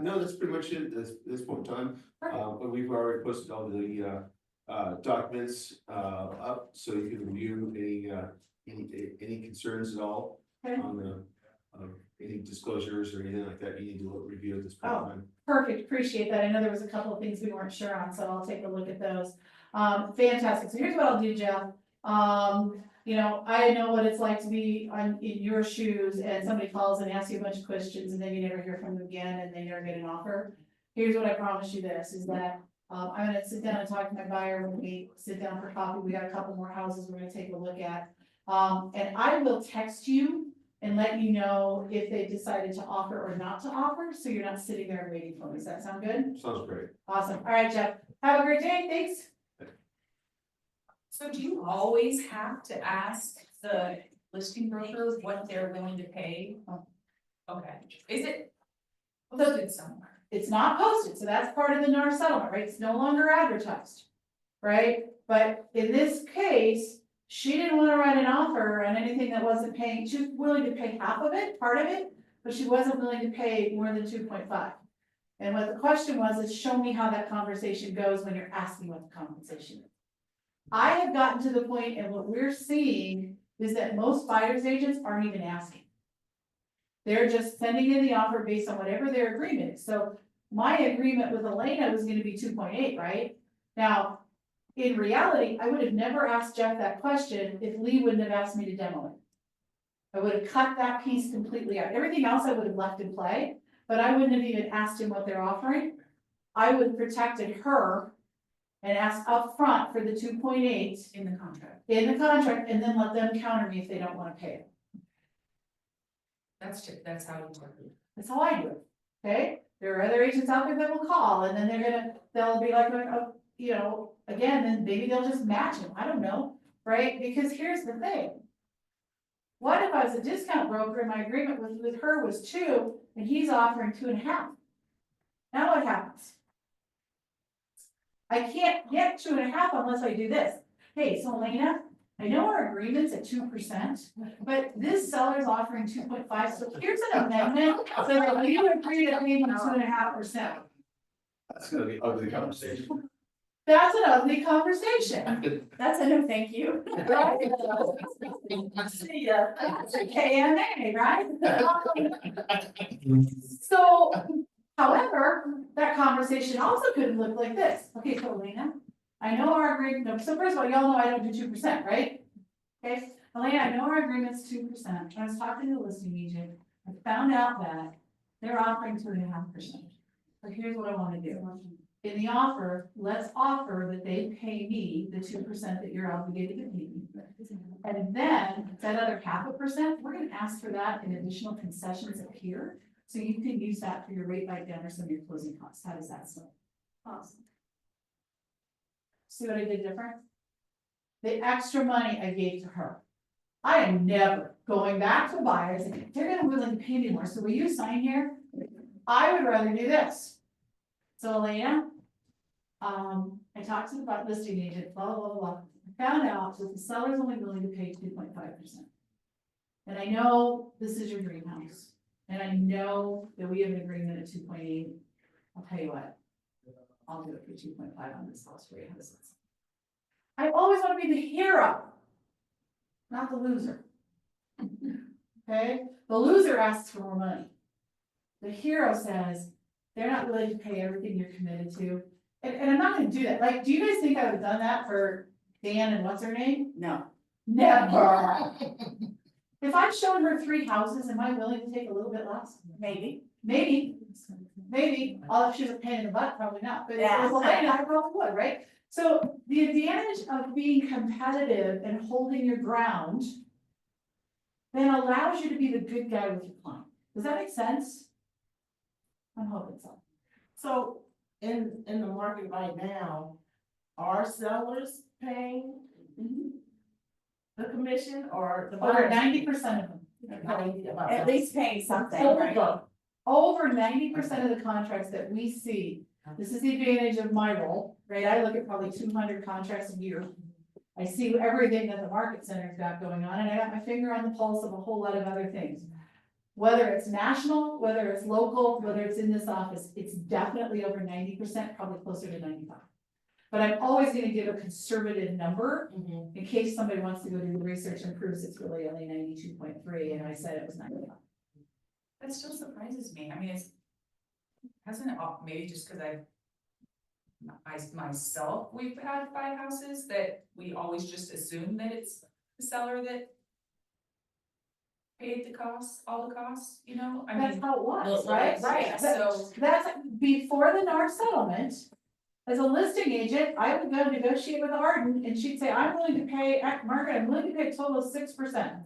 No, that's pretty much it at this point in time. But we've already posted all the documents up, so you can review any concerns at all Okay. on the any disclosures or anything like that you need to review at this point in time. Perfect, appreciate that. I know there was a couple of things we weren't sure on, so I'll take a look at those. Fantastic. So here's what I'll do, Jeff. You know, I know what it's like to be in your shoes and somebody calls and asks you a bunch of questions and then you never hear from them again and they never get an offer. Here's what I promise you this, is that, I'm gonna sit down and talk to my buyer when we sit down for coffee. We got a couple more houses we're gonna take a look at. And I will text you and let you know if they decided to offer or not to offer, so you're not sitting there waiting for me. Does that sound good? Sounds great. Awesome. All right, Jeff. Have a great day. Thanks. So do you always have to ask the listing broker what they're willing to pay? Okay, is it posted somewhere? It's not posted, so that's part of the NAR settlement, right? It's no longer advertised, right? But in this case, she didn't want to write an offer on anything that wasn't paying. She was willing to pay half of it, part of it, but she wasn't willing to pay more than 2.5. And what the question was is, show me how that conversation goes when you're asking what the compensation is. I have gotten to the point, and what we're seeing is that most buyer's agents aren't even asking. They're just sending in the offer based on whatever their agreement is. So my agreement with Elena was gonna be 2.8, right? Now, in reality, I would have never asked Jeff that question if Lee wouldn't have asked me to demo it. I would have cut that piece completely out. Everything else I would have left in play, but I wouldn't have even asked him what they're offering. I would have protected her and asked upfront for the 2.8 In the contract, and then let them counter me if they don't wanna pay it. that's how you work it. That's how I do it, okay? There are other agents out there that will call, and then they'll be like, oh, you know, again, then maybe they'll just match him, I don't know, right? Because here's the thing. What if I was a discount broker and my agreement with her was 2, and he's offering 2.5? Now what happens? I can't get 2.5 unless I do this. Hey, so Elena, I know our agreement's at 2%, but this seller's offering 2.5, so here's an amendment, so that we agree to pay 2.5%. That's gonna be ugly conversation. That's an ugly conversation. That's a no, thank you. Right? See ya. That's a KMA, right? So, however, that conversation also could look like this. Okay, so Elena, I know our agreement, no, so first of all, y'all know I don't do 2%, right? Okay, Elena, I know our agreement's 2%. I was talking to the listing agent. I found out that they're offering 2.5%. But here's what I wanna do. In the offer, let's offer that they pay me the 2% that you're obligated to pay me. And then that other 0.5%, we're gonna ask for that in additional concessions up here. So you can use that for your rate buy down or some of your closing costs. How does that sound? Awesome. See what I did different? The extra money I gave to her. I am never going back to buyers and they're gonna willing to pay me more. So will you sign here? I would rather do this. So Elena, I talked to the listing agent, blah, blah, blah, blah. I found out that the seller's only willing to pay 2.5%. And I know this is your dream house, and I know that we have an agreement at 2.8. I'll tell you what. I'll do it for 2.5 on this house for your houses. I always want to be the hero, not the loser. Okay, the loser asks for more money. The hero says, they're not willing to pay everything you're committed to. And I'm not gonna do that. Like, do you guys think I would have done that for Dan and what's her name? No, Never. If I've shown her 3 houses, am I willing to take a little bit less? maybe. Maybe. If she's a pain in the butt, probably not, but if it Yeah. was Elena, I probably would, right? So the advantage of being competitive and holding your ground then allows you to be the good guy with your client. Does that make sense? I'm hoping so. So in the market right now, are sellers paying the commission or the Over buyers? 90% of them. At least paying something, right? Over 90% of the contracts that we see, this is the advantage of my role, right? I look at probably 200 contracts a year. I see everything that the market center's got going on, and I got my finger on the pulse of a whole lot of other things. Whether it's national, whether it's local, whether it's in this office, it's definitely over 90%, probably closer to 95. But I'm always gonna give a conservative number in case somebody wants to go do the research and proves it's really only 92.3, and I said it was 95. That still surprises me. I mean, hasn't it, maybe just because myself, we've had 5 houses that we always just assume that it's the seller that paid the costs, all the costs, you know? I That's mean, how it was, well, right? right, so- That's before the NAR settlement. As a listing agent, I would go negotiate with Arden and she'd say, I'm willing to pay, Margaret, I'm willing to pay a total of 6%.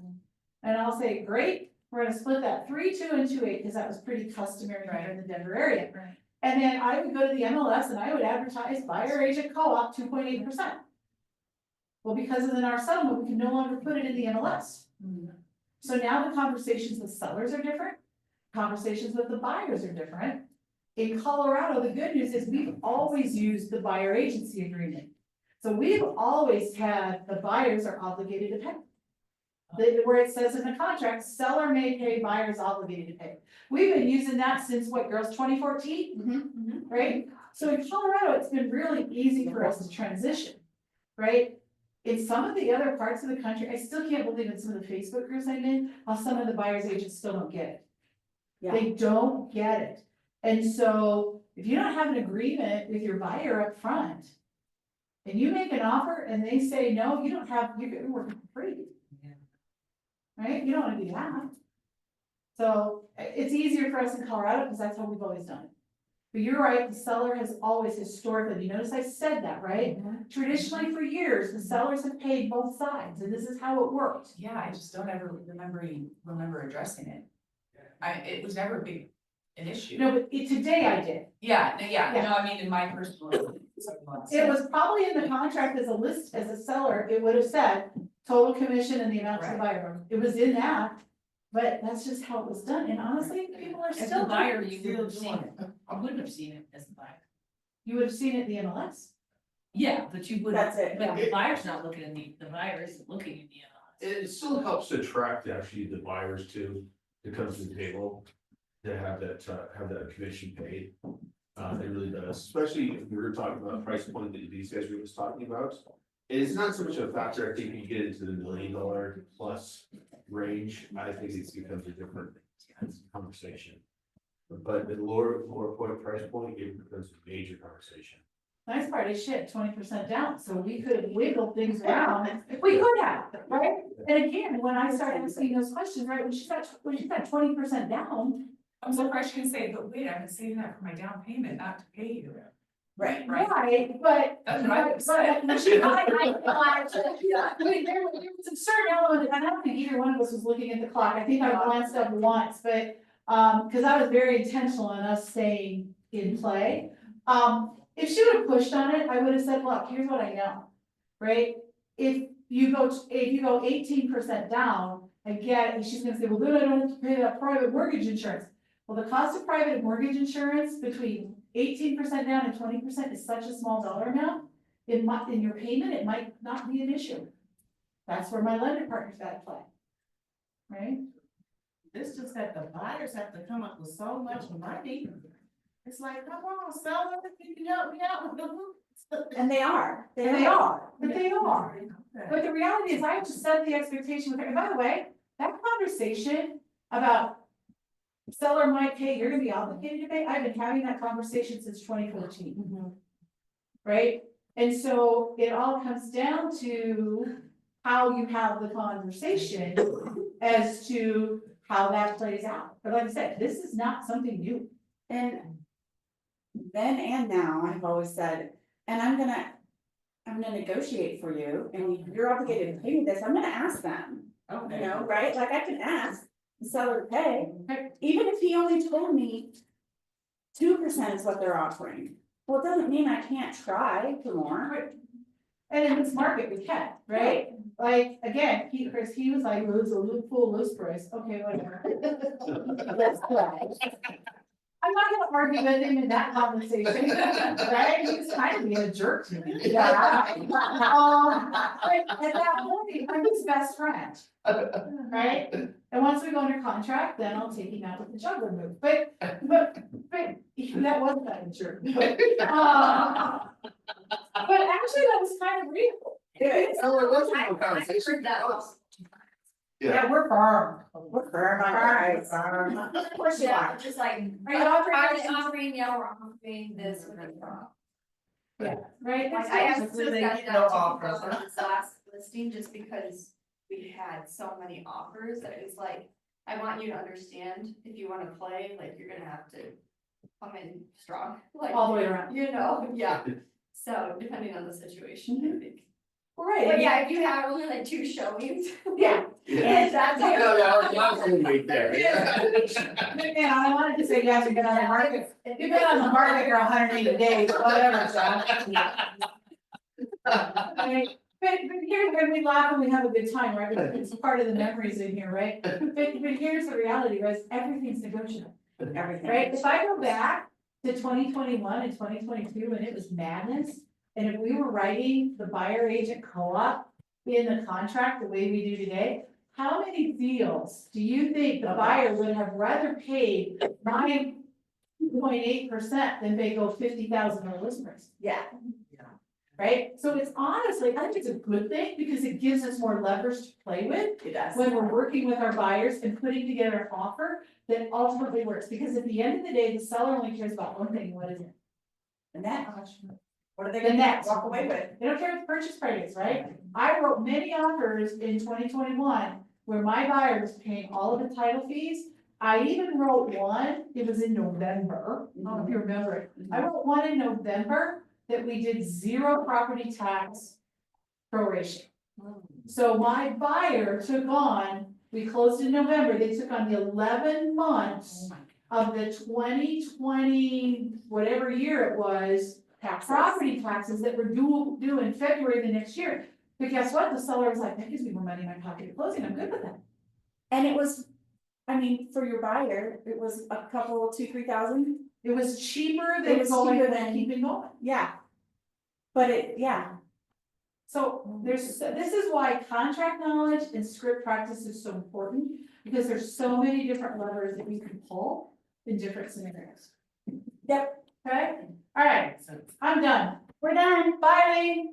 And I'll say, great, we're gonna split that 3, 2, and 2, 8, because that was pretty customary here in the Denver area. Right. And then I would go to the MLS and I would advertise buyer agent co-op 2.8%. Well, because of the NAR settlement, we can no longer put it in the MLS. So now the conversations with sellers are different, conversations with the buyers are different. In Colorado, the good news is we've always used the buyer agency agreement. So we've always had the buyers are obligated to pay. Where it says in the contract, seller may pay, buyers obligated to pay. We've been using that since what, girls, 2014? Right? So in Colorado, it's been really easy for us to transition, right? In some of the other parts of the country, I still can't believe in some of the Facebook groups I'm in, how some of the buyers agents still don't get it. Yeah. They don't get it. And so if you don't have an agreement with your buyer up front, and you make an offer and they say, no, you don't have, you're working for free. Right? You don't wanna do that. So it's easier for us in Colorado because that's how we've always done it. But you're right, the seller has always historically, you notice I said that, right? Traditionally for years, the sellers have paid both sides and this is how it worked. Yeah, I just don't ever remember addressing it. It was never an issue. No, but today I did. Yeah, Yeah. no, I mean, in my personal. It was probably in the contract as a seller, it would have said total commission and the amount to the buyer. It was in that, but that's just how it was done. And honestly, people are As still. the buyer, you Still would have seen doing it. I wouldn't have seen it as the buyer. You would have seen it in the MLS. Yeah, but you would. That's it. But the buyer's not looking at the buyer isn't looking at the MLS. It still helps to attract actually the buyers to come to the table. To have that commission paid. It really does, especially if we were talking about price point that these guys were just talking about. It's not so much a factor, I think you get into the $1 million plus range, I think it becomes a different conversation. But the lower price point, it becomes a major conversation. Nice part is shit, 20% down, so we could have wiggled things around, we could have, right? And again, when I started asking those questions, right, when she's got 20% down. I'm surprised you can say, but wait, I've been saving that for my down payment, not to pay you. Right. Right, but. That's what I would say. There was a certain element, and I don't think either one of us was looking at the clock, I think I glanced up once, but, cause I was very intentional in us staying in play. If she would have pushed on it, I would have said, look, here's what I know, right? If you go 18% down, I get it, and she's gonna say, well, then I don't have to pay that private mortgage insurance. Well, the cost of private mortgage insurance between 18% down and 20% is such a small dollar amount. In your payment, it might not be an issue. That's where my lender partner's got to play. right? This just that the buyers have to come up with so much money. It's like, come on, sell everything, you help me out with the roof. And they are. But they are. But the reality is I have to set the expectation with her. And by the way, that conversation about seller might pay, you're gonna be obligated to pay, I've been having that conversation since 2014. Right? And so it all comes down to how you have the conversation as to how that plays out. But like I said, this is not something new. And then and now, I've always said, and I'm gonna negotiate for you, and you're obligated to pay me this, I'm gonna ask them, you know, right? Like I can ask the seller to pay, even if he only told me 2% is what they're offering. Well, it doesn't mean I can't try for more. And in this market, we can, right? Like, again, Chris, he was like, lose a full list price, okay, whatever. Let's try. I'm not gonna argue with him in that conversation, right? He was kind of being a jerk to me. Yeah. But at that point, I'm his best friend. Right? And once we go under contract, then I'll take him out with the juggler move, but that wasn't that a jerk. But actually, that was kind of real. I've heard that. Yeah, we're firm. We're firm on price. Of course you Yeah, are. just like, Are you offering are this? they offering, yeah, we're offering this, we're gonna. Yeah, right? Like, I have Typically, they discussed get that no to offers, people on this last listing, just because we had so many offers that it's like, I want you to understand, if you wanna play, like, you're gonna have to come in strong, like, All the way around. you know, yeah. So depending on the situation, I think. Right. But yeah, if you have only like 2 showings. Yeah. And that's. Right there. Man, I wanted to say, yes, you've been on the market, you've been on the market for 180 days, whatever, John. Right? But here's when we laugh and we have a good time, right? It's part of the memories in here, right? But here's the reality, right? Everything's negotiable, Everything. right? If I go back to 2021 and 2022 and it was madness, and if we were writing the buyer agent co-op in the contract the way we do today, how many deals do you think the buyer would have rather paid 9.8% than they go $50,000 list price? Yeah. Right? So it's honestly, I think it's a good thing because it gives us more leverage to play with It does. when we're working with our buyers and putting together an offer that ultimately works. Because at the end of the day, the seller only cares about one thing, what is it? The net. What are they The gonna net. walk away with? They don't care what the purchase price is, right? I wrote many offers in 2021 where my buyer was paying all of the title fees. I even wrote one, it was in November, I don't know if you remember it. I wrote one in November that we did 0 property tax proration. So my buyer took on, we closed in November, they took on the 11 months of the 2020, whatever year it was, property taxes that were due in February the next year. But guess what? The seller was like, that gives me more money in my pocket at closing. I'm good with that. And it was, I mean, for your buyer, it was a couple, 2,000-3,000. It was cheaper It than was going cheaper and than- keeping going. Yeah. But it, yeah. So this is why contract knowledge and script practice is so important, because there's so many different levers that you can pull in different scenarios. Yep. Okay? All right, I'm done. We're done. Bye, Lee.